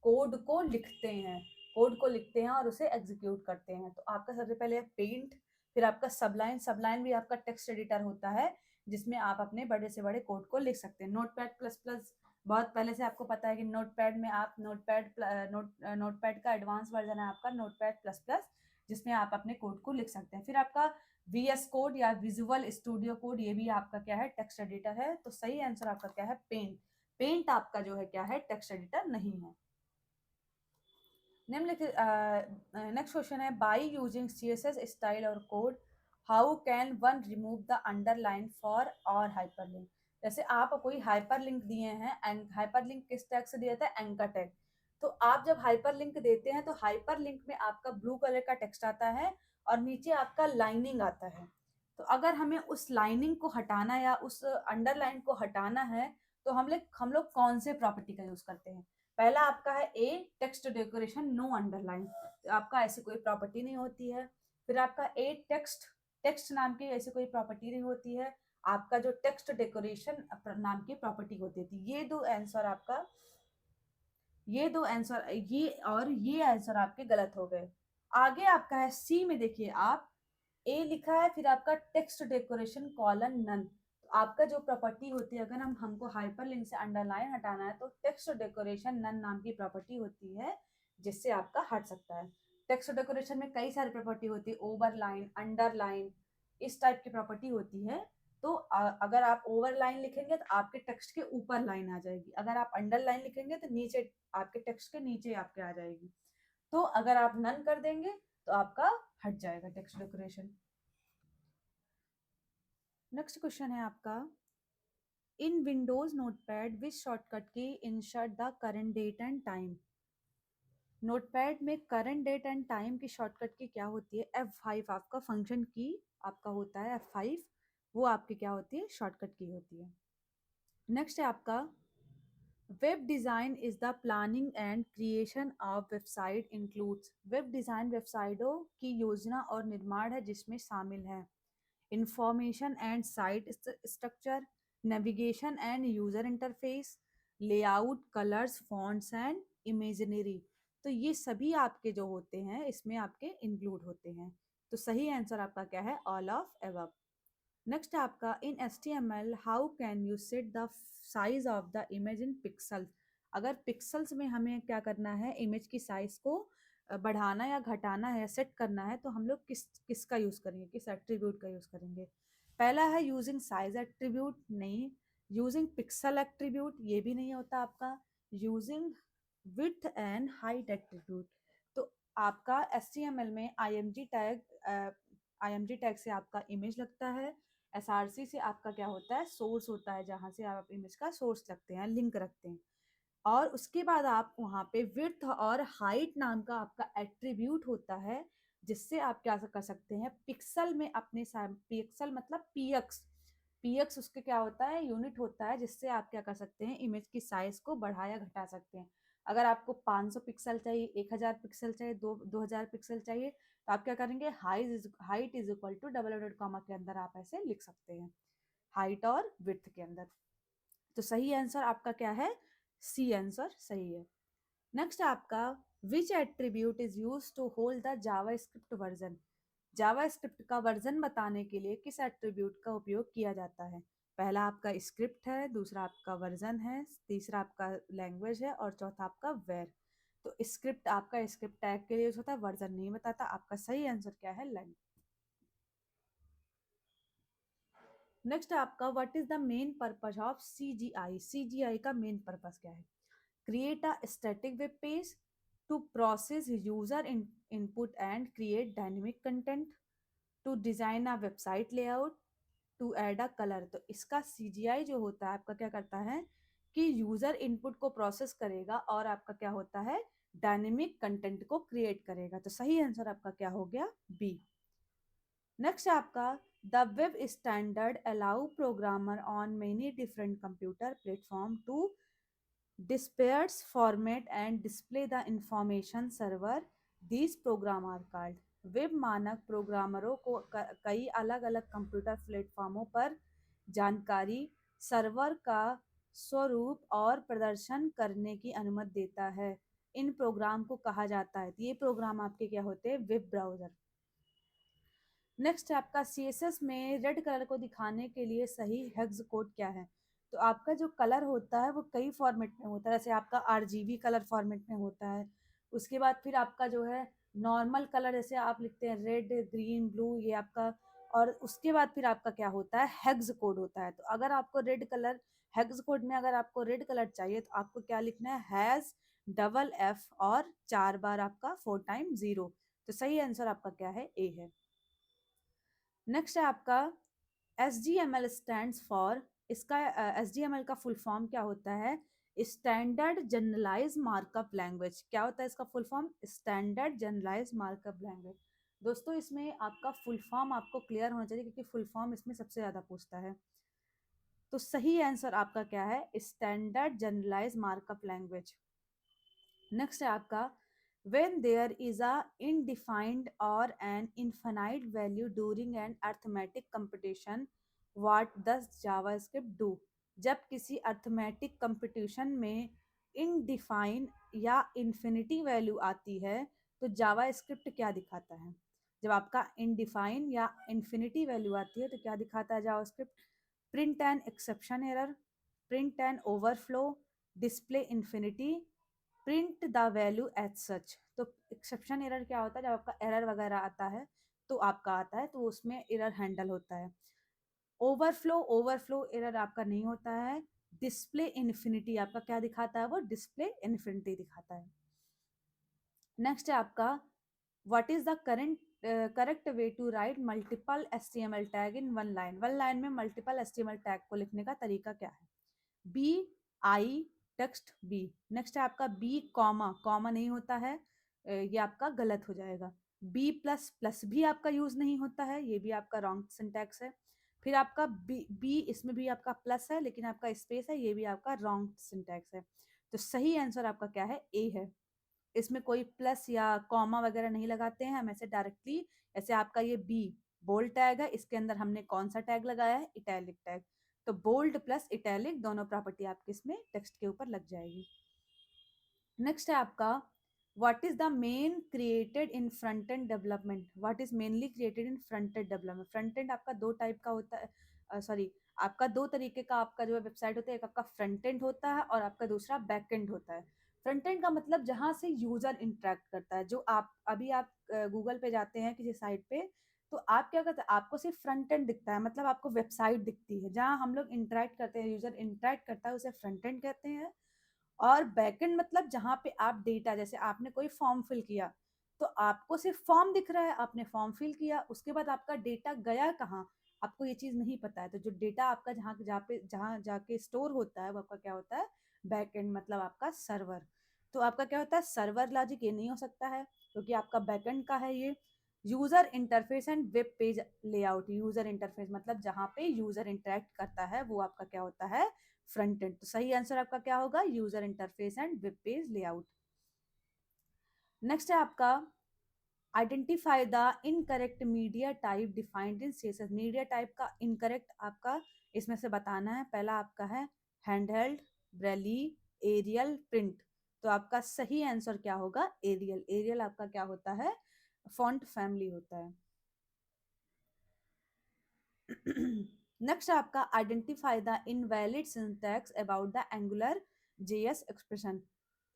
कोड को लिखते हैं, कोड को लिखते हैं और उसे एग्जीक्यूट करते हैं। तो आपका सबसे पहले पेंट, फिर आपका सबलाइन, सबलाइन भी आपका टेक्स्ट एडिटर होता है जिसमें आप अपने बड़े से बड़े कोड को लिख सकते हैं। नोटपैड प्लस प्लस बहुत पहले से आपको पता है कि नोटपैड में आप नोटपैड का एडवांस वर्जन है आपका नोटपैड प्लस प्लस, जिसमें आप अपने कोड को लिख सकते हैं। फिर आपका VS कोड या विजुअल स्टूडियो कोड, ये भी आपका क्या है, टेक्स्ट एडिटर है। तो सही आंसर आपका क्या है, पेंट। पेंट आपका जो है क्या है, टेक्स्ट एडिटर नहीं है। निम्नलिखित नेक्स्ट क्वेश्चन है, बाय यूजिंग CSS स्टाइल और code how can one remove the underline for और हाइपरलिंक। जैसे आप कोई हाइपरलिंक दिए हैं, एंड हाइपरलिंक किस टैग से दिया था, एंकर टैग। तो आप जब हाइपरलिंक देते हैं तो हाइपरलिंक में आपका ब्लू कलर का टेक्स्ट आता है और नीचे आपका लाइनिंग आता है। तो अगर हमें उस लाइनिंग को हटाना या उस अंडरलाइन को हटाना है तो हम लोग कौन से प्रॉपर्टी का यूज करते हैं। पहला आपका है ए, टेक्स्ट डेकोरेशन नो अंडरलाइन, तो आपका ऐसी कोई प्रॉपर्टी नहीं होती है। फिर आपका ए, टेक्स्ट टेक्स्ट नाम की ऐसी कोई प्रॉपर्टी नहीं होती है। आपका जो टेक्स्ट डेकोरेशन नाम की प्रॉपर्टी होती थी। ये आंसर आपके गलत हो गए। आगे आपका है सी में, देखिए आप ए लिखा है, फिर आपका टेक्स्ट डेकोरेशन कॉलन नन। तो आपका जो प्रॉपर्टी होती है, अगर हमको हाइपरलिंक से अंडरलाइन हटाना है तो टेक्स्ट डेकोरेशन नन नाम की प्रॉपर्टी होती है, जिससे आपका हट सकता है। टेक्स्ट डेकोरेशन में कई सारी प्रॉपर्टी होती है, ओवरलाइन, अंडरलाइन, इस टाइप की प्रॉपर्टी होती है। तो अगर आप ओवरलाइन लिखेंगे तो आपके टेक्स्ट के ऊपर लाइन आ जाएगी, अगर आप अंडरलाइन लिखेंगे तो नीचे, आपके टेक्स्ट के नीचे आपके आ जाएगी। तो अगर आप नन कर देंगे तो आपका हट जाएगा टेक्स्ट डेकोरेशन। नेक्स्ट क्वेश्चन है आपका, in Windows Notepad which shortcut key insert the current date and time. Notepad में करंट डेट एंड टाइम की शॉर्टकट की क्या होती है, F5 आपका फंक्शन की आपका होता है F5, वो आपकी क्या होती है, शॉर्टकट की होती है। नेक्स्ट है आपका, web design is the planning and creation of website includes. Web design वेबसाइटों की योजना और निर्माण है जिसमें शामिल है information and site structure, navigation and user interface, layout, colours, fonts and imaginary. तो ये सभी आपके जो होते हैं इसमें आपके इंक्लूड होते हैं। तो सही आंसर आपका क्या है, ऑल ऑफ एबव। नेक्स्ट है आपका, इन HTML how can you set the size of the image in pixel. अगर पिक्सल्स में हमें क्या करना है, इमेज की साइज को बढ़ाना या घटाना है, सेट करना है, तो हम लोग किसका यूज करेंगे, किस एट्रीब्यूट का यूज करेंगे। पहला है यूजिंग साइज एट्रीब्यूट, नहीं। यूजिंग पिक्सल एट्रीब्यूट, ये भी नहीं होता आपका। Using width and height attribute. तो आपका HTML में IMG टैग से आपका इमेज लगता है। SRC से आपका क्या होता है, सोर्स होता है, जहां से आप इमेज का सोर्स लगते हैं, लिंक रखते हैं। और उसके बाद आप वहाँ पे विड्थ और हाइट नाम का आपका एट्रीब्यूट होता है, जिससे आप क्या कर सकते हैं, पिक्सल में अपने पिक्सल मतलब पीएक्स उसके क्या होता है, यूनिट होता है, जिससे आप क्या कर सकते हैं, इमेज की साइज को बढ़ाया घटा सकते हैं। अगर आपको 500 पिक्सल चाहिए, 1000 पिक्सल चाहिए, 2000 पिक्सल चाहिए, तो आप क्या करेंगे, height is equal to double dotted comma के अंदर आप ऐसे लिख सकते हैं, हाइट और विड्थ के अंदर। तो सही आंसर आपका क्या है, सी आंसर सही है। नेक्स्ट आपका, which attribute is use to hold the JavaScript version. JavaScript का वर्जन बताने के लिए किस एट्रीब्यूट का उपयोग किया जाता है। पहला आपका स्क्रिप्ट है, दूसरा आपका वर्जन है, तीसरा आपका लैंग्वेज है, और चौथा आपका वेर। तो स्क्रिप्ट आपका स्क्रिप्ट टैग के लिए यूज होता है, वर्जन नहीं बताता। आपका सही आंसर क्या है, लैंग्वेज। नेक्स्ट आपका, what is the main purpose of CGI। CGI का मेन पर्पज क्या है, create a static web page to process user input and create dynamic content, to design a website layout, to add a color। तो इसका CGI जो होता है आपका क्या करता है कि यूजर इनपुट को प्रोसेस करेगा और आपका क्या होता है, डायनेमिक कंटेंट को क्रिएट करेगा। तो सही आंसर आपका क्या हो गया, बी। नेक्स्ट आपका, the web standard allow programmer on many different computer platform to disperse, format and display the information server, these program are called। Web मानक प्रोग्रामरों को कई अलग अलग कंप्यूटर प्लेटफॉर्मों पर जानकारी सर्वर का स्वरूप और प्रदर्शन करने की अनुमति देता है। इन प्रोग्राम को कहा जाता है, तो ये प्रोग्राम आपके क्या होते हैं, वेब ब्राउजर। नेक्स्ट आपका, CSS में रेड कलर को दिखाने के लिए सही हेक्स कोड क्या है। तो आपका जो कलर होता है वो कई फॉर्मेट में होता है, जैसे आपका RGB कलर फॉर्मेट में होता है। उसके बाद फिर आपका जो है नॉर्मल कलर, जैसे आप लिखते हैं रेड, ग्रीन, ब्लू, ये आपका। और उसके बाद फिर आपका क्या होता है, हेक्स कोड होता है। तो अगर आपको रेड कलर, हेक्स कोड में अगर आपको रेड कलर चाहिए तो आपको क्या लिखना है, हैज डबल एफ और 4 बार आपका 4 टाइम 0। तो सही आंसर आपका क्या है, ए है। नेक्स्ट है आपका SGML स्टैंड्स फॉर, इसका SGML का फुल फॉर्म क्या होता है, स्टैंडर्ड जनरलाइज मार्कअप लैंग्वेज। क्या होता है इसका full form, standard generalize markup language. दोस्तों इसमें आपका फुल फॉर्म आपको क्लियर होना चाहिए, क्योंकि फुल फॉर्म इसमें सबसे ज्यादा पूछता है। तो सही आंसर आपका क्या है, standard generalize markup language. Next है आपका when there is a undefined or an infinite value during an arithmetic computation, what does JavaScript do? जब किसी अर्थमेटिक कंपटीशन में इनडिफाइन या इन्फिनिटी वैल्यू आती है तो जावास्क्रिप्ट क्या दिखाता है। जब आपका इनडिफाइन या इन्फिनिटी वैल्यू आती है तो क्या दिखाता है JavaScript, print an exception error, print an overflow, display infinity, print the value as सच। तो एक्सेप्शन एरर क्या होता है, जब आपका एरर वगैरह आता है तो आपका आता है तो उसमें एरर हैंडल होता है। ओवरफ्लो एरर आपका नहीं होता है। डिस्प्ले इन्फिनिटी आपका क्या दिखाता है, वो डिस्प्ले इन्फिनिटी दिखाता है। नेक्स्ट है आपका what is the correct way to write multiple HTML tag in one line. One line में मल्टीपल HTML टैग को लिखने का तरीका क्या है, B I text B. Next है आपका बी कॉमा, कॉमा नहीं होता है, ये आपका गलत हो जाएगा। बी प्लस प्लस भी आपका यूज नहीं होता है, ये भी आपका रॉन्ग सिंटैक्स है। फिर आपका बी इसमें भी आपका प्लस है लेकिन आपका स्पेस है, ये भी आपका रॉन्ग सिंटैक्स है। तो सही आंसर आपका क्या है, ए है। इसमें कोई प्लस या कॉमा वगैरह नहीं लगाते हैं हम ऐसे डायरेक्टली। ऐसे आपका ये बी बोल्ड टैग है, इसके अंदर हमने कौन सा टैग लगाया है, इटैलिक टैग। तो बोल्ड प्लस इटैलिक दोनों प्रॉपर्टी आपके इसमें टेक्स्ट के ऊपर लग जाएगी। नेक्स्ट है आपका what is the main created in front end development. What is mainly created in front end development. Front end आपका दो टाइप का होता है, सॉरी आपका दो तरीके का आपका जो वेबसाइट होता है, एक आपका फ्रंट एंड होता है और आपका दूसरा बैक एंड होता है। फ्रंट एंड का मतलब जहां से यूजर इंटरेक्ट करता है, जो आप अभी आप गूगल पे जाते हैं किसी साइट पे तो आप क्या करते हैं, आपको सिर्फ फ्रंट एंड दिखता है, मतलब आपको वेबसाइट दिखती है जहां हम लोग इंटरेक्ट करते हैं, यूजर इंटरेक्ट करता है, उसे फ्रंट एंड कहते हैं। और बैकएंड मतलब जहां पे आप डेटा, जैसे आपने कोई फॉर्म फिल किया तो आपको सिर्फ फॉर्म दिख रहा है, आपने फॉर्म फिल किया, उसके बाद आपका डेटा गया कहाँ आपको ये चीज नहीं पता है। तो जो डेटा आपका जहाँ जाके स्टोर होता है वो आपका क्या होता है, बैकएंड मतलब आपका सर्वर। तो आपका क्या होता है, सर्वर लॉजिक ये नहीं हो सकता है क्योंकि आपका बैकएंड का है ये। User interface and web page layout. User interface मतलब जहाँ पे यूजर इंटरेक्ट करता है वो आपका क्या होता है, फ्रंट एंड। तो सही आंसर आपका क्या होगा, user interface and web page layout. Next है आपका identify the incorrect media type defined in CSS। Media type का इनकरेक्ट आपका इसमें से बताना है। पहला आपका है हैंडहेल्ड, ब्रेली, एरियल, प्रिंट। तो आपका सही आंसर क्या होगा, एरियल। एरियल आपका क्या होता है, फॉन्ट फैमिली होता है। नेक्स्ट आपका identify the invalid syntax about the angular JS expression.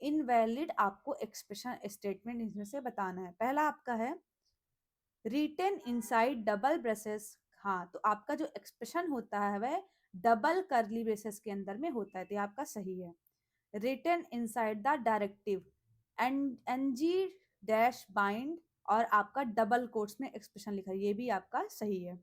Invalid आपको एक्सप्रेशन स्टेटमेंट इसमें से बताना है। पहला आपका है रिटेन इनसाइड डबल ब्रेसेस। हाँ तो आपका जो एक्सप्रेशन होता है वह डबल करली ब्रेसेस के अंदर में होता है, तो ये आपका सही है। Written inside the directive NG dash bind, और आपका डबल कोट्स में एक्सप्रेशन लिखा है, ये भी आपका सही है।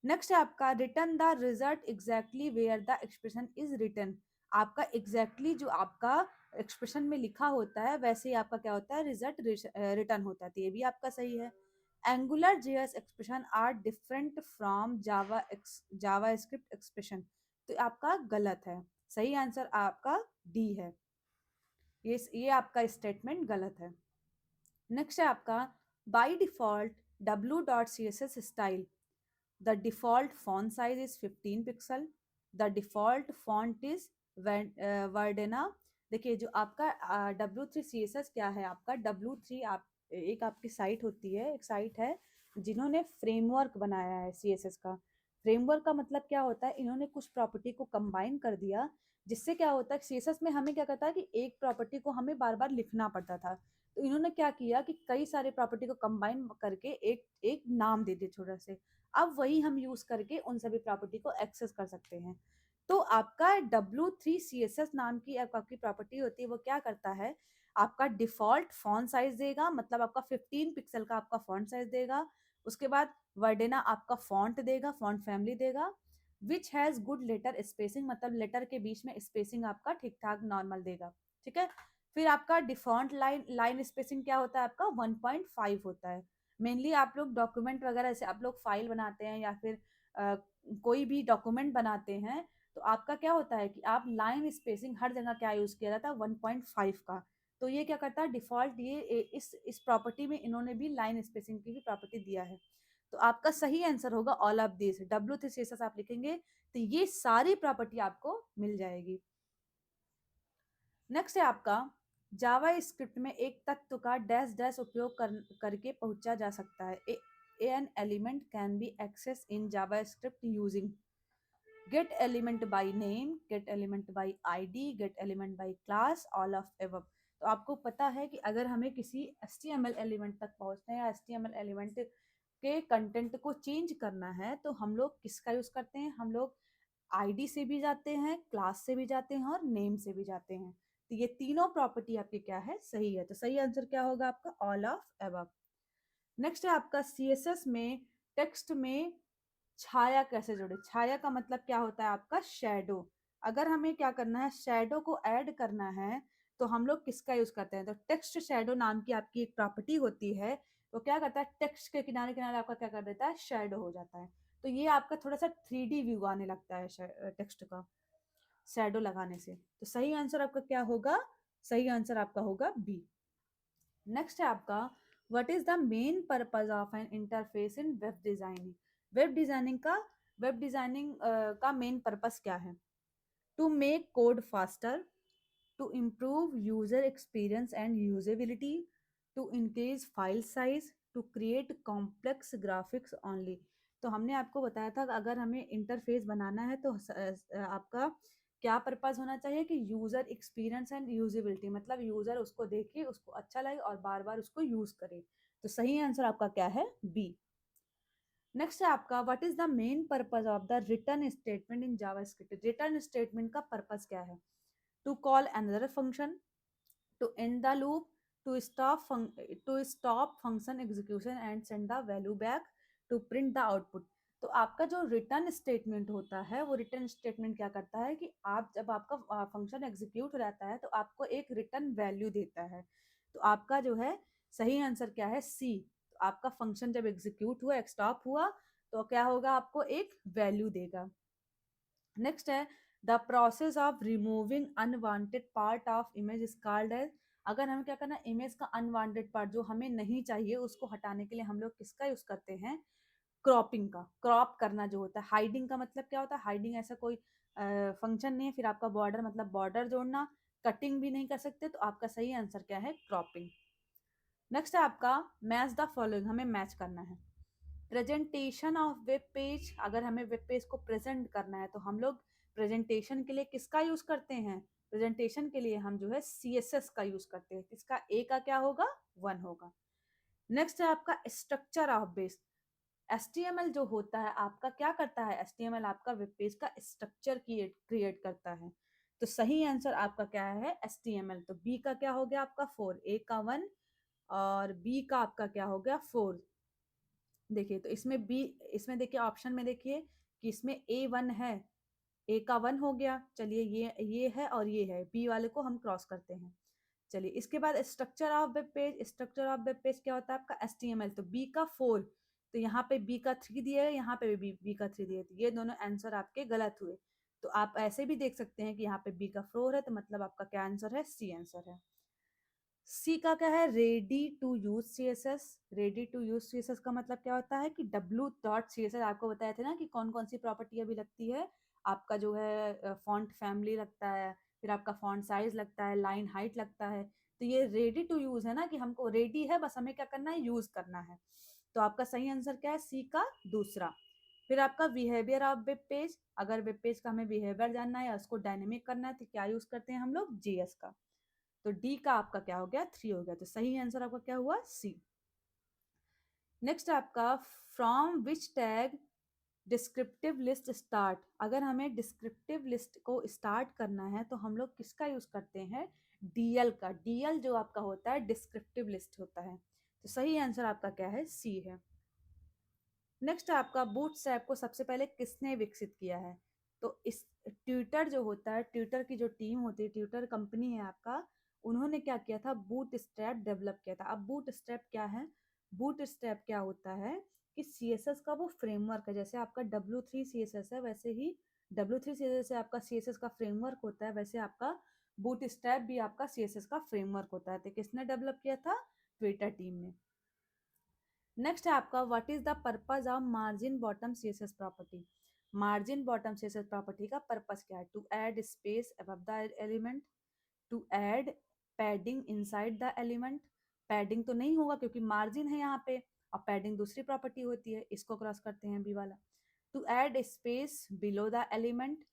नेक्स्ट है आपका return the result exactly where the expression is written. आपका एग्जैक्टली जो आपका एक्सप्रेशन में लिखा होता है वैसे ही आपका क्या होता है, रिजल्ट रिटर्न होता है, तो ये भी आपका सही है। Angular JS expression are different from JavaScript expression. तो आपका गलत है, सही आंसर आपका डी है। ये आपका स्टेटमेंट गलत है। नेक्स्ट है आपका by default w.css style, the default font size is 15 pixel, the default font is Verdana। देखिए जो आपका W3 CSS क्या है, आपका W3 आप एक आपकी साइट होती है, एक साइट है जिन्होंने फ्रेमवर्क बनाया है CSS का। फ्रेमवर्क का मतलब क्या होता है, इन्होंने कुछ प्रॉपर्टी को कंबाइन कर दिया, जिससे क्या होता है सीएसएस में हमें क्या करता है कि एक प्रॉपर्टी को हमें बार बार लिखना पड़ता था, तो इन्होंने क्या किया कि कई सारे प्रॉपर्टी को कंबाइन करके एक एक नाम दे दिए छोटा से। अब वही हम यूज करके उन सभी प्रॉपर्टी को एक्सेस कर सकते हैं। तो आपका W3 CSS नाम की आपकी प्रॉपर्टी होती है, वो क्या करता है, आपका डिफॉल्ट फॉन्ट साइज देगा, मतलब आपका 15 पिक्सल का आपका फॉन्ट साइज देगा। उसके बाद वर्डेना आपका फॉन्ट देगा, फॉन्ट फैमिली देगा, which has good letter spacing, मतलब लेटर के बीच में स्पेसिंग आपका ठीक ठाक नॉर्मल देगा। ठीक है। फिर आपका डिफॉल्ट लाइन स्पेसिंग क्या होता है, आपका 1.5 होता है। मेनली आप लोग डॉक्यूमेंट वगैरह से आप लोग फाइल बनाते हैं या फिर कोई भी डॉक्यूमेंट बनाते हैं, तो आपका क्या होता है कि आप लाइन स्पेसिंग हर जगह क्या यूज किया जाता है, 1.5 का। तो ये क्या करता है डिफॉल्ट, ये इस प्रॉपर्टी में इन्होंने भी लाइन स्पेसिंग की भी प्रॉपर्टी दिया है। तो आपका सही आंसर होगा all of this. W3 CSS आप लिखेंगे तो ये सारी प्रॉपर्टी आपको मिल जाएगी। नेक्स्ट है आपका जावा स्क्रिप्ट में एक तत्व का डैश डैश उपयोग करके पहुंचा जा सकता है। An element can be access in JavaScript using get element by name, get element by ID, get element by class, all of above. तो आपको पता है कि अगर हमें किसी HTML एलिमेंट तक पहुंचना है या HTML एलिमेंट के कंटेंट को चेंज करना है, तो हम लोग किसका यूज करते हैं, हम लोग आईडी से भी जाते हैं, क्लास से भी जाते हैं और नेम से भी जाते हैं। तो ये तीनों प्रॉपर्टी आपकी क्या है, सही है। तो सही आंसर क्या होगा आपका ऑल ऑफ एबव। नेक्स्ट है आपका सीएसएस में टेक्स्ट में छाया कैसे जोड़े। छाया का मतलब क्या होता है आपका शैडो। अगर हमें क्या करना है, शैडो को ऐड करना है, तो हम लोग किसका यूज करते हैं, तो टेक्स्ट शैडो नाम की आपकी एक प्रॉपर्टी होती है। तो क्या करता है टेक्स्ट के किनारे किनारे आपका क्या कर देता है, शैडो हो जाता है। तो ये आपका थोड़ा सा 3D व्यू आने लगता है टेक्स्ट का शैडो लगाने से। तो सही आंसर आपका क्या होगा, सही आंसर आपका होगा बी। नेक्स्ट है आपका what is the main purpose of an interface in web designing. Web designing का का मेन पर्पस क्या है, to make code faster, to improve user experience and usability, to increase file size, to create complex graphics only। तो हमने आपको बताया था अगर हमें इंटरफेस बनाना है तो आपका क्या पर्पस होना चाहिए कि यूजर एक्सपीरियंस एंड यूजेबिलिटी, मतलब यूजर उसको देखे उसको अच्छा लगे और बार बार उसको यूज करे। तो सही आंसर आपका क्या है, बी। नेक्स्ट है आपका what is the main purpose of the return statement in JavaScript. Return statement का पर्पस क्या है, to call another function, to end the loop, to stop function execution and send the value back, to print the output। तो आपका जो return statement होता है, वो return statement क्या करता है कि आप जब आपका फंक्शन एग्जीक्यूट हो जाता है तो आपको एक रिटर्न वैल्यू देता है। तो आपका जो है सही आंसर क्या है, सी। तो आपका फंक्शन जब एग्जीक्यूट हुआ, स्टॉप हुआ, तो क्या होगा, आपको एक वैल्यू देगा। नेक्स्ट है the process of removing unwanted part of image is called as. अगर हमें क्या करना है, इमेज का अनवांटेड पार्ट जो हमें नहीं चाहिए उसको हटाने के लिए हम लोग किसका यूज करते हैं, क्रॉपिंग का। क्रॉप करना जो होता है, हाइडिंग का मतलब क्या होता है, हाइडिंग ऐसा कोई फंक्शन नहीं है। फिर आपका बॉर्डर मतलब बॉर्डर जोड़ना, कटिंग भी नहीं कर सकते। तो आपका सही आंसर क्या है, क्रॉपिंग। नेक्स्ट है आपका मैच द फॉलोइंग, हमें मैच करना है। प्रेजेंटेशन ऑफ वेब पेज, अगर हमें वेब पेज को प्रेजेंट करना है तो हम लोग प्रेजेंटेशन के लिए किसका यूज करते हैं, प्रेजेंटेशन के लिए हम जो है सीएसएस का यूज करते हैं। इसका ए का क्या होगा, 1 होगा। नेक्स्ट है आपका स्ट्रक्चर ऑफ बेस। एचटीएमएल जो होता है आपका क्या करता है, एचटीएमएल आपका वेब पेज का स्ट्रक्चर क्रिएट करता है। तो सही आंसर आपका क्या है, एचटीएमएल। तो बी का क्या हो गया आपका 4, ए का 1 और बी का आपका क्या हो गया 4। देखिए तो इसमें बी, इसमें देखिए ऑप्शन में देखिए कि इसमें A1 है, ए का 1 हो गया। चलिए ये है और ये है, बी वाले को हम क्रॉस करते हैं। चलिए इसके बाद structure of web page, structure of web page क्या होता है आपका HTML। तो बी का 4, तो यहाँ पे बी का 3 दिया है, यहाँ पे भी बी का 3 दिया है, तो ये दोनों आंसर आपके गलत हुए। तो आप ऐसे भी देख सकते हैं कि यहाँ पे बी का 4 है, तो मतलब आपका क्या आंसर है, सी आंसर है। सी का क्या है, ready to use CSS. Ready to use CSS का मतलब क्या होता है कि w.css, आपको बताया थे ना कि कौन कौन सी प्रॉपर्टी अभी लगती है। आपका जो है फॉन्ट फैमिली लगता है, फिर आपका फॉन्ट साइज लगता है, लाइन हाइट लगता है। तो ये रेडी टू यूज है ना, कि हमको रेडी है, बस हमें क्या करना है, यूज करना है। तो आपका सही आंसर क्या है, सी का दूसरा। फिर आपका बिहेवियर ऑफ वेब पेज, अगर वेब पेज का हमें बिहेवियर जानना है या उसको डायनेमिक करना है तो क्या यूज करते हैं हम लोग, जीएस का। तो डी का आपका क्या हो गया, 3 हो गया, तो सही आंसर आपका क्या हुआ, सी। नेक्स्ट आपका from which tag descriptive list start, अगर हमें डिस्क्रिप्टिव लिस्ट को स्टार्ट करना है तो हम लोग किसका यूज करते हैं, डीएल का। डीएल जो आपका होता है डिस्क्रिप्टिव लिस्ट होता है, तो सही आंसर आपका क्या है, सी है। नेक्स्ट आपका बूटस्ट्रैप को सबसे पहले किसने विकसित किया है, तो इस ट्विटर जो होता है, ट्विटर की जो टीम होती है, ट्विटर कंपनी है आपका, उन्होंने क्या किया था, बूटस्ट्रैप डेवलप किया था। अब बूटस्ट्रैप क्या है, बूटस्ट्रैप क्या होता है कि सीएसएस का वो फ्रेमवर्क है, जैसे आपका W3 सीएसएस है, वैसे ही W3 सीएसएस से आपका सीएसएस का फ्रेमवर्क होता है, वैसे आपका बूटस्ट्रैप भी आपका सीएसएस का फ्रेमवर्क होता है। तो किसने डेवलप किया था, ट्विटर टीम ने। नेक्स्ट है आपका what is the purpose of margin bottom CSS property, margin bottom CSS property का पर्पस क्या है, to add space above the element, to add padding inside the element, padding तो नहीं होगा क्योंकि मार्जिन है यहाँ पे, और पैडिंग दूसरी प्रॉपर्टी होती है, इसको क्रॉस करते हैं बी वाला। To add space below the element,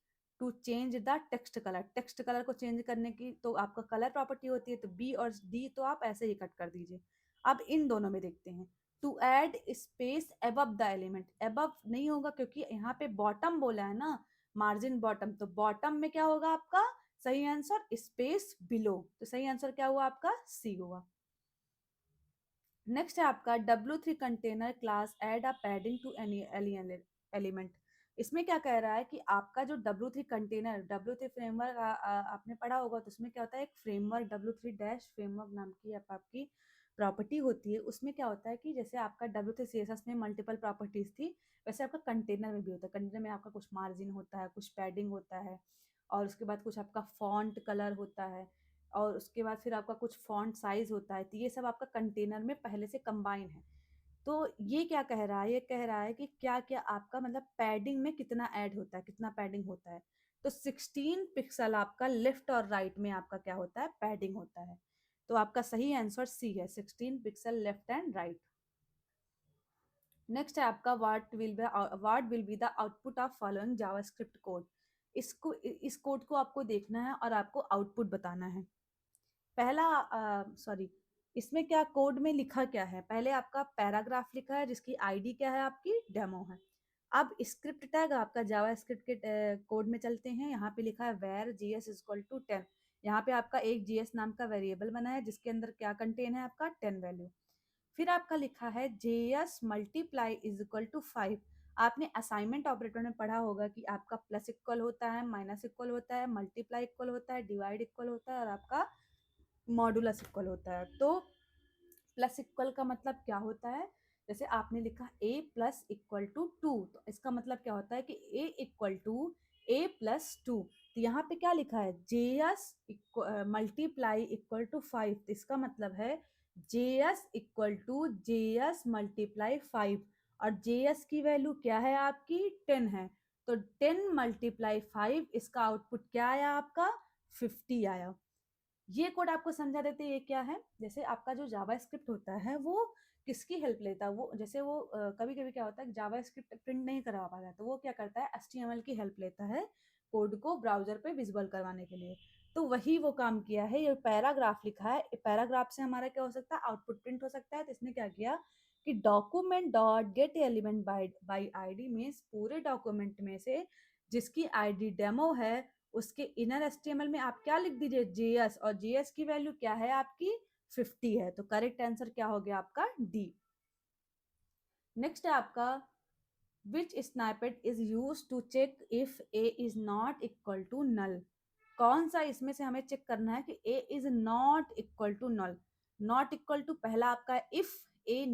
to change the text colour, text colour को चेंज करने की तो आपका कलर प्रॉपर्टी होती है, तो बी और डी तो आप ऐसे ही कट कर दीजिए। अब इन दोनों में देखते हैं, to add space above the element, above नहीं होगा क्योंकि यहाँ पे बॉटम बोला है ना, मार्जिन बॉटम, तो बॉटम में क्या होगा आपका, सही आंसर स्पेस बिलो, तो सही आंसर क्या हुआ आपका, सी हुआ। नेक्स्ट है आपका W3 container class add a padding to any element, इसमें क्या कह रहा है कि आपका जो W3 कंटेनर, W3 फ्रेमवर्क आपने पढ़ा होगा, तो उसमें क्या होता है, एक फ्रेमवर्क W3 डैश फ्रेमवर्क नाम की आपकी प्रॉपर्टी होती है। उसमें क्या होता है कि जैसे आपका W3 CSS में मल्टीपल प्रॉपर्टीज थी, वैसे आपका कंटेनर में भी होता है। कंटेनर में आपका कुछ मार्जिन होता है, कुछ पैडिंग होता है, और उसके बाद कुछ आपका फॉन्ट कलर होता है, और उसके बाद फिर आपका कुछ फॉन्ट साइज होता है, तो ये सब आपका कंटेनर में पहले से कंबाइन है। तो ये क्या कह रहा है, ये कह रहा है कि क्या क्या आपका मतलब पैडिंग में कितना ऐड होता है, कितना पैडिंग होता है, तो 16 पिक्सल आपका लेफ्ट और राइट में आपका क्या होता है, पैडिंग होता है। तो आपका सही आंसर सी है, 16 pixel left and right. Next है आपका what will be the output of following JavaScript code, इसको इस कोड को आपको देखना है और आपको आउटपुट बताना है। पहला सॉरी, इसमें क्या कोड में लिखा क्या है, पहले आपका पैराग्राफ लिखा है जिसकी आईडी क्या है, आपकी डेमो है। अब स्क्रिप्ट टैग आपका जावा स्क्रिप्ट के कोड में चलते हैं, यहाँ पे लिखा है वेर जीएस इक्वल टू 10, यहाँ पे आपका एक जीएस नाम का वेरिएबल बना है जिसके अंदर क्या कंटेन है, आपका 10 वैल्यू। फिर आपका लिखा है JS multiply is equal to 5, आपने असाइनमेंट ऑपरेटर में पढ़ा होगा कि आपका प्लस इक्वल होता है, माइनस इक्वल होता है, मल्टीप्लाई इक्वल होता है, डिवाइड इक्वल होता है, और आपका मॉडुलस इक्वल होता है। तो प्लस इक्वल का मतलब क्या होता है, जैसे आपने लिखा a प्लस इक्वल टू 2, तो इसका मतलब क्या होता है कि a equal to a plus 2, तो यहाँ पे क्या लिखा है, जेएस मल्टीप्लाई इक्वल टू 5, तो इसका मतलब है JS equal to JS multiply 5, और जेएस की वैल्यू क्या है आपकी 10 है, तो 10 मल्टीप्लाई 5, इसका आउटपुट क्या आया आपका 50 आया। ये कोड आपको समझा देते हैं, ये क्या है, जैसे आपका जो जावा स्क्रिप्ट होता है वो किसकी हेल्प लेता है, वो जैसे वो कभी कभी क्या होता है जावा स्क्रिप्ट प्रिंट नहीं करा पाता है, तो वो क्या करता है HTML की हेल्प लेता है कोड को ब्राउजर पे विजुअल करवाने के लिए। तो वही वो काम किया है, ये पैराग्राफ लिखा है, पैराग्राफ से हमारा क्या हो सकता है, आउटपुट प्रिंट हो सकता है। तो इसने क्या किया कि document dot gate element by ID में पूरे डॉक्यूमेंट में से जिसकी आईडी डेमो है उसके इनर एचटीएमएल में आप क्या लिख दीजिए, जेएस, और जेएस की वैल्यू क्या है आपकी 50 है, तो करेक्ट आंसर क्या हो गया आपका डी। नेक्स्ट है आपका which snippet is use to check if A is not equal to null, कौन सा इसमें से हमें चेक करना है कि A is not equal to null. Not equal to पहला आपका if A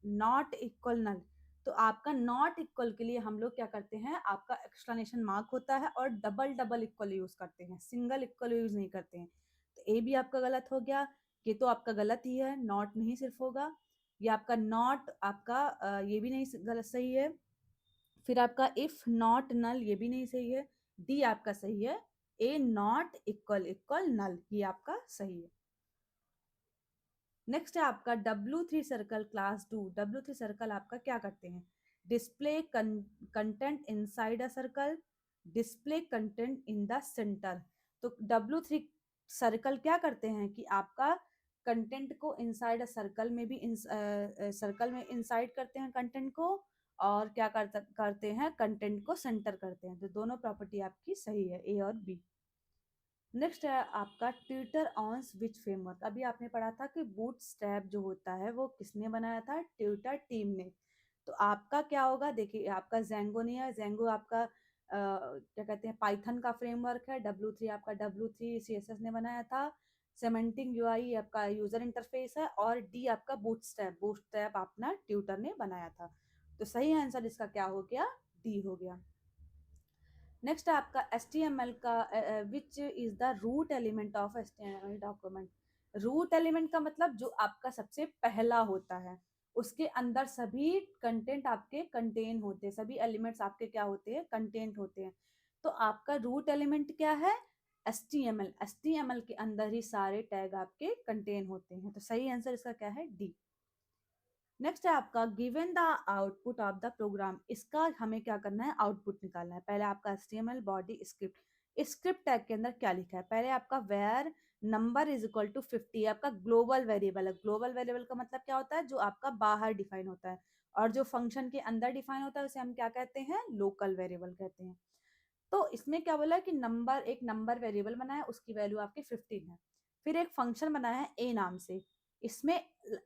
not equal null, तो आपका नॉट इक्वल के लिए हम लोग क्या करते हैं, आपका एक्सक्लेमेशन मार्क होता है और डबल डबल इक्वल यूज करते हैं, सिंगल इक्वल यूज नहीं करते हैं। तो ए भी आपका गलत हो गया, ये तो आपका गलत ही है, नॉट नहीं सिर्फ होगा, ये आपका नॉट आपका ये भी नहीं गलत सही है, फिर आपका इफ नॉट नल ये भी नहीं सही है, डी आपका सही है, ए नॉट इक्वल इक्वल नल ये आपका सही है। नेक्स्ट है आपका W3 circle class 2, W3 circle आपका क्या करते हैं, display content inside a circle, display content in the centre. तो W3 सर्कल क्या करते हैं कि आपका कंटेंट को इनसाइड अ सर्कल में भी सर्कल में इनसाइड करते हैं कंटेंट को, और क्या करते हैं कंटेंट को सेंटर करते हैं। तो दोनों प्रॉपर्टी आपकी सही है, ए और बी। नेक्स्ट है आपका ट्विटर ऑन विच फ्रेमवर्क। अभी आपने पढ़ा था कि बूटस्ट्रैप जो होता है वो किसने बनाया था, ट्विटर टीम ने। तो आपका क्या होगा, देखिए आपका जेंगो नहीं है, जेंगो आपका क्या कहते हैं पाइथन का फ्रेमवर्क है। W3 आपका W3 CSS ने बनाया था। सेमेंटिक UI आपका यूजर इंटरफेस है, और डी आपका बूटस्ट्रैप, बूटस्ट्रैप अपना ट्विटर ने बनाया था। तो सही आंसर इसका क्या हो गया, डी हो गया। नेक्स्ट आपका HTML का which is the root element of HTML document. Root element का मतलब जो आपका सबसे पहला होता है, उसके अंदर सभी कंटेंट आपके कंटेन होते हैं, सभी एलिमेंट्स आपके क्या होते हैं, कंटेंट होते हैं। तो आपका रूट एलिमेंट क्या है, HTML। HTML के अंदर ही सारे टैग आपके कंटेन होते हैं। तो सही आंसर इसका क्या है, डी। नेक्स्ट है आपका given the output of the program. इसका हमें क्या करना है, आउटपुट निकालना है। पहले आपका HTML body script, script tag के अंदर क्या लिखा है, पहले आपका var number is equal to 50 आपका ग्लोबल वेरिएबल है। ग्लोबल वेरिएबल का मतलब क्या होता है, जो आपका बाहर डिफाइन होता है, और जो फंक्शन के अंदर डिफाइन होता है उसे हम क्या कहते हैं, लोकल वेरिएबल कहते हैं। तो इसमें क्या बोला है कि नंबर, एक नंबर वेरिएबल बना है, उसकी वैल्यू आपकी 15 है। फिर एक फंक्शन बनाया है ए नाम से। इसमें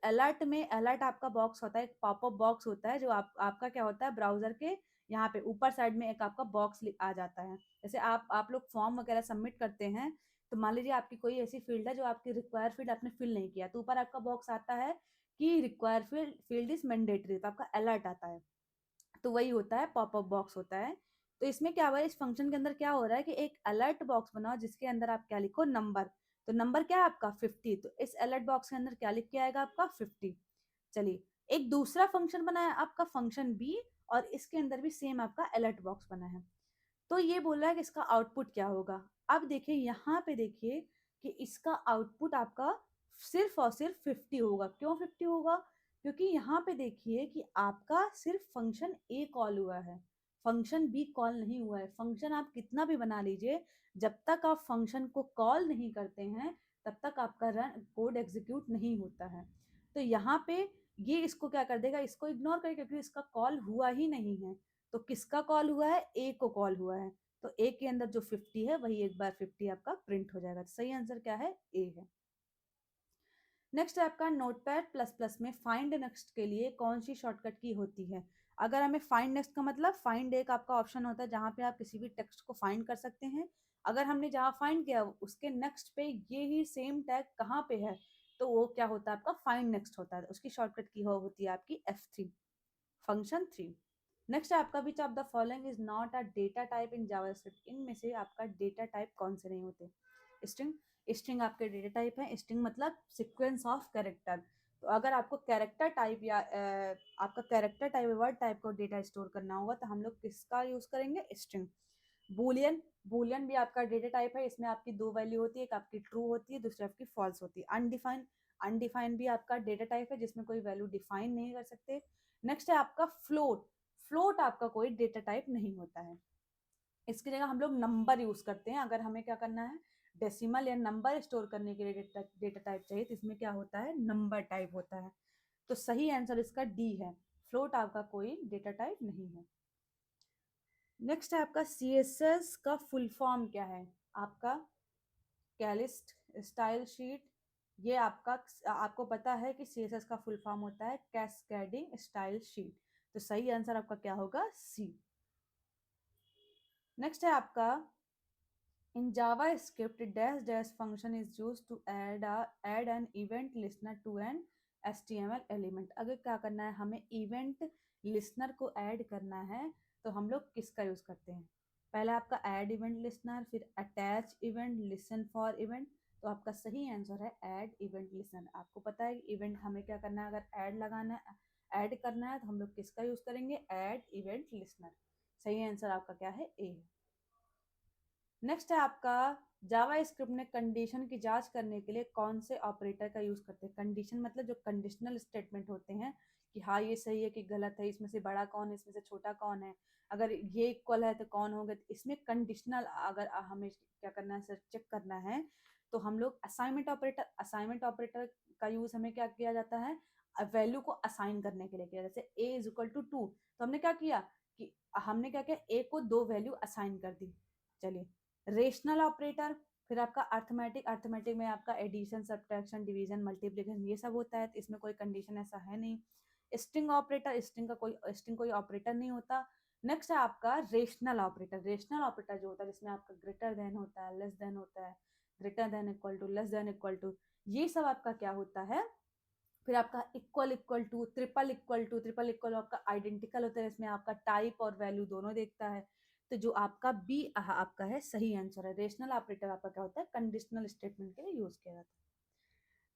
अलर्ट में, अलर्ट आपका बॉक्स होता है, एक पॉपअप बॉक्स होता है, जो आपका क्या होता है ब्राउजर के यहाँ पे ऊपर साइड में एक आपका बॉक्स आ जाता है। जैसे आप लोग फॉर्म वगैरह सबमिट करते हैं, तो मान लीजिए आपकी कोई ऐसी फील्ड है जो आपकी रिक्वायर फील्ड आपने फिल नहीं किया, तो ऊपर आपका बॉक्स आता है कि रिक्वायर फील्ड इज मैंडेटरी, तो आपका अलर्ट आता है। तो वही होता है, पॉपअप बॉक्स होता है। तो इसमें क्या हुआ है, इस फंक्शन के अंदर क्या हो रहा है कि एक अलर्ट बॉक्स बनाओ जिसके अंदर आप क्या लिखो, नंबर। तो नंबर क्या है आपका 50, तो इस अलर्ट बॉक्स के अंदर क्या लिख के आएगा आपका 50। चलिए, एक दूसरा फंक्शन बनाया आपका फंक्शन बी, और इसके अंदर भी सेम आपका अलर्ट बॉक्स बना है। तो ये बोल रहा है कि इसका आउटपुट क्या होगा। अब देखिए यहाँ पे देखिए कि इसका आउटपुट आपका सिर्फ और सिर्फ 50 होगा। क्यों 50 होगा, क्योंकि यहाँ पे देखिए कि आपका सिर्फ फंक्शन ए कॉल हुआ है, फंक्शन बी कॉल नहीं हुआ है। फंक्शन आप कितना भी बना लीजिए, जब तक आप फंक्शन को कॉल नहीं करते हैं तब तक आपका रन कोड एग्जीक्यूट नहीं होता है। तो यहाँ पे ये इसको क्या कर देगा, इसको इग्नोर करेगा, क्योंकि इसका कॉल हुआ ही नहीं है। तो किसका कॉल हुआ है, ए को कॉल हुआ है। तो ए के अंदर जो 50 है वही एक बार 50 आपका प्रिंट हो जाएगा। तो सही आंसर क्या है, ए है। नेक्स्ट है आपका नोटपैड प्लस प्लस में फाइंड नेक्स्ट के लिए कौन सी शॉर्टकट की होती है। अगर हमें फाइंड नेक्स्ट का मतलब, फाइंड एक आपका ऑप्शन होता है जहां पे आप किसी भी टेक्स्ट को फाइंड कर सकते हैं। अगर हमने जहां फाइंड किया उसके नेक्स्ट पे ये ही सेम टैग कहाँ पे है, तो वो क्या होता है आपका फाइंड नेक्स्ट होता है। उसकी शॉर्टकट की होती है आपकी F3, फंक्शन 3। नेक्स्ट है आपका which of the following is not a data type in JavaScript. इनमें से आपका डेटा टाइप कौन से नहीं होते, स्ट्रिंग। स्ट्रिंग आपके डेटा टाइप है। स्ट्रिंग मतलब सीक्वेंस ऑफ कैरेक्टर। तो अगर आपको कैरेक्टर टाइप या आपका कैरेक्टर टाइप वर्ड टाइप को डेटा स्टोर करना होगा तो हम लोग किसका यूज करेंगे, स्ट्रिंग। बूलियन, बूलियन भी आपका डेटा टाइप है। इसमें आपकी दो वैल्यू होती है, एक आपकी ट्रू होती है, दूसरी आपकी फॉल्स होती है। अनडिफाइंड, अनडिफाइंड भी आपका डेटा टाइप है जिसमें कोई वैल्यू डिफाइन नहीं कर सकते। नेक्स्ट है आपका फ्लोट। फ्लोट आपका कोई डेटा टाइप नहीं होता है। इसकी जगह हम लोग नंबर यूज करते हैं। अगर हमें क्या करना है, डेसिमल या नंबर स्टोर करने के लिए डेटा टाइप चाहिए, तो इसमें क्या होता है, नंबर टाइप होता है। तो सही आंसर इसका डी है, फ्लोट आपका कोई डेटा टाइप नहीं है। नेक्स्ट है आपका CSS का फुल फॉर्म क्या है, आपका कैलिस्ट स्टाइल शीट। ये आपका, आपको पता है कि CSS का फुल फॉर्म होता है कैस्केडिंग स्टाइल शीट। तो सही आंसर आपका क्या होगा, सी। नेक्स्ट है आपका इन JavaScript dash dash function is used to add an event listener to an HTML element। अगर क्या करना है, हमें इवेंट लिसनर को ऐड करना है, तो हम लोग किसका यूज करते हैं, पहले आपका ऐड इवेंट लिसनर, फिर attach event, listen for event. तो आपका सही आंसर है ऐड इवेंट लिसनर। आपको पता है इवेंट हमें क्या करना है, अगर ऐड लगाना है, ऐड करना है, तो हम लोग किसका यूज करेंगे, ऐड इवेंट लिसनर। सही आंसर आपका क्या है, ए। नेक्स्ट है आपका जावा स्क्रिप्ट में कंडीशन की जांच करने के लिए कौन से ऑपरेटर का यूज करते हैं। कंडीशन मतलब जो कंडीशनल स्टेटमेंट होते हैं, कि हाँ ये सही है कि गलत है, इसमें से बड़ा कौन है, इसमें से छोटा कौन है, अगर ये इक्वल है तो कौन होगा। तो इसमें कंडीशनल अगर हमें क्या करना है सर, चेक करना है, तो हम लोग असाइनमेंट ऑपरेटर का यूज हमें क्या किया जाता है, वैल्यू को असाइन करने के लिए किया। जैसे a इज इक्वल टू 2, तो हमने क्या किया कि हमने क्या किया, a को 2 वैल्यू असाइन कर दी। चलिए, रेशनल ऑपरेटर, फिर आपका अर्थमेटिक में आपका एडिशन, सब्ट्रैक्शन, डिवीजन, मल्टीप्लिकेशन ये सब होता है, तो इसमें कोई कंडीशन ऐसा है नहीं। स्ट्रिंग ऑपरेटर, स्ट्रिंग कोई ऑपरेटर नहीं होता। नेक्स्ट है आपका रेशनल ऑपरेटर। रेशनल ऑपरेटर जो होता है जिसमें आपका ग्रेटर देन होता है, लेस देन होता है, greater than equal to, less than equal to, ये सब आपका क्या होता है। फिर आपका equal equal to, triple equal to, triple equal आपका आइडेंटिकल होता है, इसमें आपका टाइप और वैल्यू दोनों देखता है। तो जो आपका बी आपका है सही आंसर है। रेशनल ऑपरेटर आपका क्या होता है, कंडीशनल स्टेटमेंट के लिए यूज किया जाता है।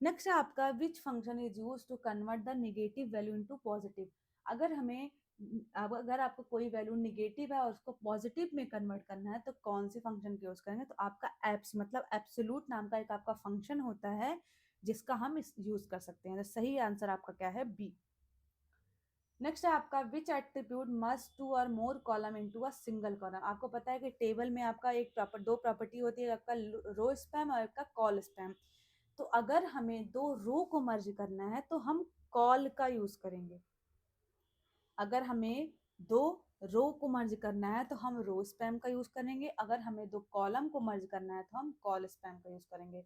नेक्स्ट है आपका which function is use to convert the negative value into positive. अगर हमें अगर आपको कोई वैल्यू नेगेटिव है और उसको पॉजिटिव में कन्वर्ट करना है तो कौन से फंक्शन का यूज करेंगे, तो आपका एप्स मतलब एब्सोल्यूट नाम का एक आपका फंक्शन होता है जिसका हम इस यूज कर सकते हैं। तो सही आंसर आपका क्या है, बी। नेक्स्ट है आपका which attribute must two or more column into a single column. आपको पता है कि टेबल में आपका दो प्रॉपर्टी होती है, आपका रो स्पैम और आपका कॉल स्पैम। तो अगर हमें दो रो को मर्ज करना है तो हम कॉल का यूज करेंगे। अगर हमें दो रो को मर्ज करना है तो हम रो स्पैम का यूज करेंगे। अगर हमें दो कॉलम को मर्ज करना है तो हम कॉल स्पैम का यूज करेंगे।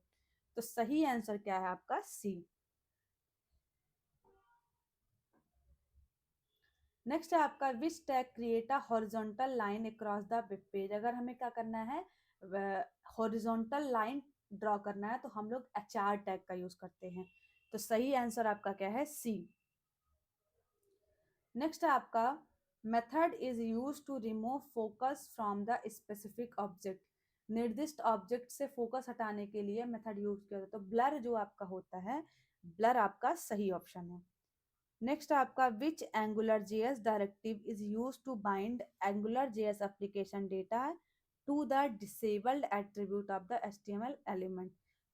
तो सही आंसर क्या है आपका, सी। नेक्स्ट है आपका which tag create a horizontal line across the web page. अगर हमें क्या करना है, हॉरिजॉन्टल लाइन ड्रॉ करना है तो हम लोग HR टैग का यूज करते हैं। तो सही आंसर आपका क्या है, सी। नेक्स्ट है आपका method is use to remove focus from the specific object. निर्दिष्ट ऑब्जेक्ट से फोकस हटाने के लिए मेथड यूज किया जाता है। तो ब्लर जो आपका होता है, ब्लर आपका सही ऑप्शन है। नेक्स्ट आपका which Angular JS directive is use to bind Angular JS application data to the disabled attribute of the HTML element.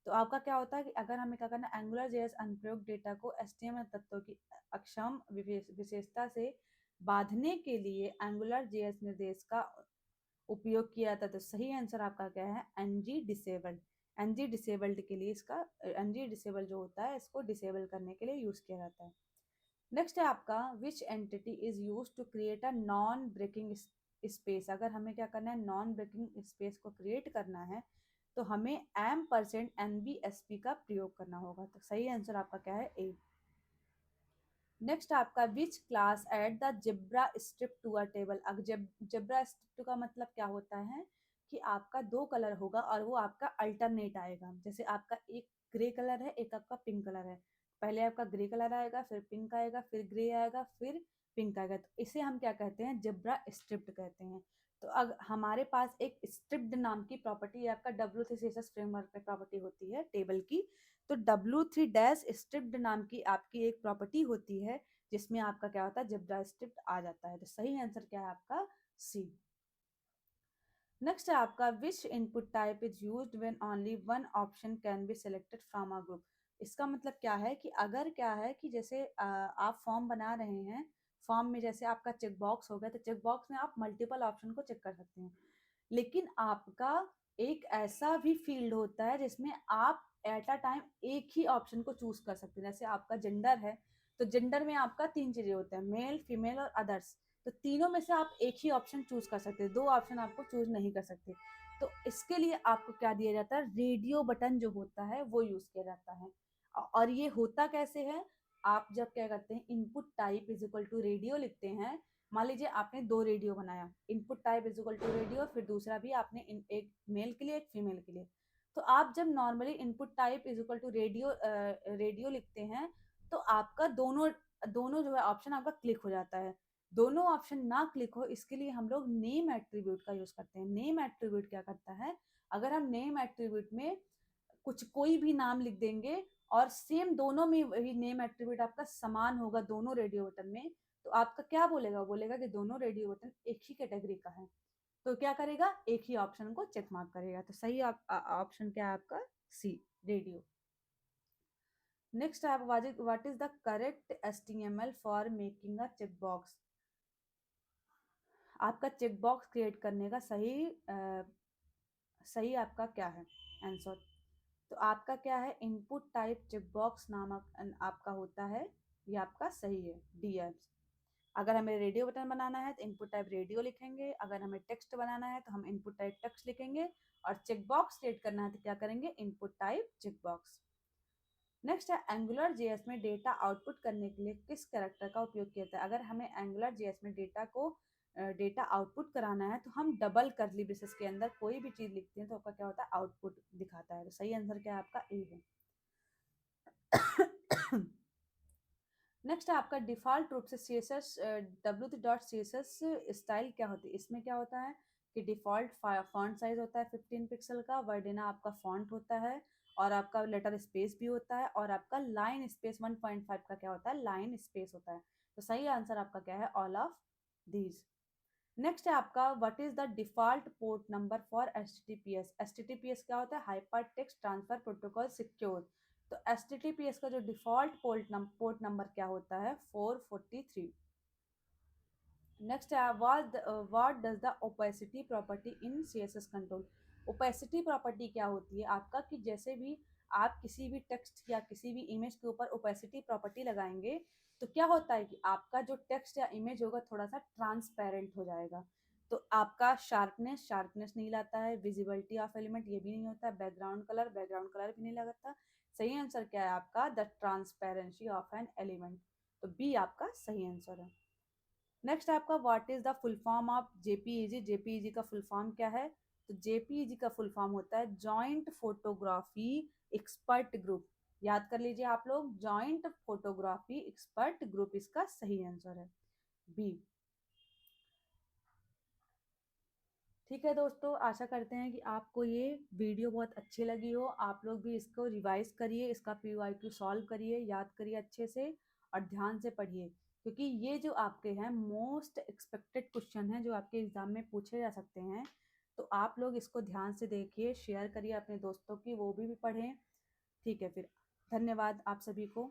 तो आपका क्या होता है कि अगर हमें क्या करना है, एंगुलर जेएस अनुप्रयोग डेटा को HTML तत्वों की अक्षम विशेषता से बांधने के लिए एंगुलर जेएस निर्देश का उपयोग किया था। तो सही आंसर आपका क्या है, NG डिसेबल्ड। NG डिसेबल्ड के लिए इसका NG डिसेबल जो होता है इसको डिसेबल करने के लिए यूज किया जाता है। नेक्स्ट है आपका which entity is use to create a non breaking space. अगर हमें क्या करना है, नॉन ब्रेकिंग स्पेस को क्रिएट करना है तो हमें %NBSP का प्रयोग करना होगा। तो सही आंसर आपका क्या है, ए। नेक्स्ट आपका which class add the zebra strip to a table. अब जेब्रा स्ट्रिप का मतलब क्या होता है कि आपका दो कलर होगा और वो आपका अल्टरनेट आएगा। जैसे आपका एक ग्रे कलर है, एक आपका पिंक कलर है, पहले आपका ग्रे कलर आएगा, फिर पिंक आएगा, फिर ग्रे आएगा, फिर पिंक आएगा। तो इसे हम क्या कहते हैं, जेब्रा स्ट्रिप्ड कहते हैं। तो अगर हमारे पास एक स्ट्रिप्ड नाम की प्रॉपर्टी आपका W3 CSS फ्रेमवर्क में प्रॉपर्टी होती है टेबल की। तो W3 डैश स्ट्रिप्ड नाम की आपकी एक प्रॉपर्टी होती है जिसमें आपका क्या होता है, जेब्रा स्ट्रिप्ड आ जाता है। तो सही आंसर क्या है आपका, सी। नेक्स्ट है आपका which input type is used when only one option can be selected from a group. इसका मतलब क्या है कि अगर क्या है कि जैसे आप फॉर्म बना रहे हैं, फॉर्म में जैसे आपका चेक बॉक्स हो गया, तो चेक बॉक्स में आप मल्टीपल ऑप्शन को चेक कर सकते हैं। लेकिन आपका एक ऐसा भी फील्ड होता है जिसमें आप एट अ टाइम एक ही ऑप्शन को चूज कर सकते हैं। जैसे आपका जेंडर है, तो जेंडर में आपका 3 चीजें होते हैं, मेल, फीमेल और अदर्स। तो तीनों में से आप एक ही ऑप्शन चूज कर सकते हैं, दो ऑप्शन आपको चूज नहीं कर सकते। तो इसके लिए आपको क्या दिया जाता है, रेडियो बटन जो होता है वो यूज किया जाता है। और ये होता कैसे है, आप जब क्या करते हैं, input type is equal to radio लिखते हैं। मान लीजिए आपने दो रेडियो बनाया, input type is equal to radio, फिर दूसरा भी आपने एक मेल के लिए एक फीमेल के लिए। तो आप जब normally input type is equal to radio लिखते हैं तो आपका दोनों दोनों जो है ऑप्शन आपका क्लिक हो जाता है। दोनों ऑप्शन ना क्लिक हो इसके लिए हम लोग नेम एट्रीब्यूट का यूज करते हैं। नेम एट्रीब्यूट क्या करता है, अगर हम नेम एट्रीब्यूट में कुछ कोई भी नाम लिख देंगे और सेम दोनों में वही नेम एट्रीब्यूट आपका समान होगा दोनों रेडियो बटन में, तो आपका क्या बोलेगा, बोलेगा कि दोनों रेडियो बटन एक ही कैटेगरी का है। तो क्या करेगा, एक ही ऑप्शन को चेक मार्क करेगा। तो सही ऑप्शन क्या है आपका, सी, रेडियो। नेक्स्ट आप what is the correct HTML for making a check box. आपका चेक बॉक्स क्रिएट करने का सही आपका क्या है आंसर। तो आपका क्या है, इनपुट टाइप चेक बॉक्स नामक आपका होता है, ये आपका सही है डी। अगर हमें रेडियो बटन बनाना है तो इनपुट टाइप रेडियो लिखेंगे, अगर हमें टेक्स्ट बनाना है तो हम इनपुट टाइप टेक्स्ट लिखेंगे, और चेक बॉक्स क्रिएट करना है तो क्या करेंगे, input type check box. Next है एंगुलर जेएस में डेटा आउटपुट करने के लिए किस कैरेक्टर का उपयोग किया जाता है। अगर हमें एंगुलर जेएस में डेटा आउटपुट कराना है तो हम डबल करली ब्रेसेस के अंदर कोई भी चीज लिखते हैं तो आपका क्या होता है, आउटपुट दिखाता है। तो सही आंसर क्या है आपका, ए है। नेक्स्ट है आपका डिफॉल्ट रूप से CSS wt.css स्टाइल क्या होती है। इसमें क्या होता है कि डिफॉल्ट फॉन्ट साइज होता है 15 पिक्सल का, वर्डिना आपका फॉन्ट होता है, और आपका लेटर स्पेस भी होता है, और आपका लाइन स्पेस 1.5 का क्या होता है, लाइन स्पेस होता है। तो सही आंसर आपका क्या है, ऑल ऑफ दीज। नेक्स्ट है आपका what is the default port number for HTTPS। HTTPS क्या होता है, hyper text transfer protocol secure. तो HTTPS का जो डिफॉल्ट पोर्ट नंबर क्या होता है, 443। नेक्स्ट है what does the opacity property in CSS control. Opacity property क्या होती है आपका, कि जैसे भी आप किसी भी टेक्स्ट या किसी भी इमेज के ऊपर ओपेसिटी प्रॉपर्टी लगाएंगे तो क्या होता है कि आपका जो टेक्स्ट या इमेज होगा थोड़ा सा ट्रांसपेरेंट हो जाएगा। तो आपका शार्पनेस नहीं लाता है, विजिबिलिटी ऑफ एलिमेंट ये भी नहीं होता, बैकग्राउंड कलर भी नहीं लगाता। सही आंसर क्या है आपका, the transparency of an element. तो बी आपका सही आंसर है। नेक्स्ट आपका what is the full form of JPEG। JPEG का फुल फॉर्म क्या है, तो JPEG का फुल फॉर्म होता है जॉइंट फोटोग्राफी एक्सपर्ट ग्रुप। याद कर लीजिए आप लोग, जॉइंट फोटोग्राफी एक्सपर्ट ग्रुप इसका सही आंसर है, बी। ठीक है दोस्तों, आशा करते हैं कि आपको ये वीडियो बहुत अच्छी लगी हो। आप लोग भी इसको रिवाइज करिए, इसका PYQ सॉल्व करिए, याद करिए अच्छे से, और ध्यान से पढ़िए, क्योंकि ये जो आपके हैं मोस्ट एक्सपेक्टेड क्वेश्चन हैं जो आपके एग्जाम में पूछे जा सकते हैं। तो आप लोग इसको ध्यान से देखिए, शेयर करिए अपने दोस्तों की, वो भी पढ़ें। ठीक है फिर, धन्यवाद आप सभी को।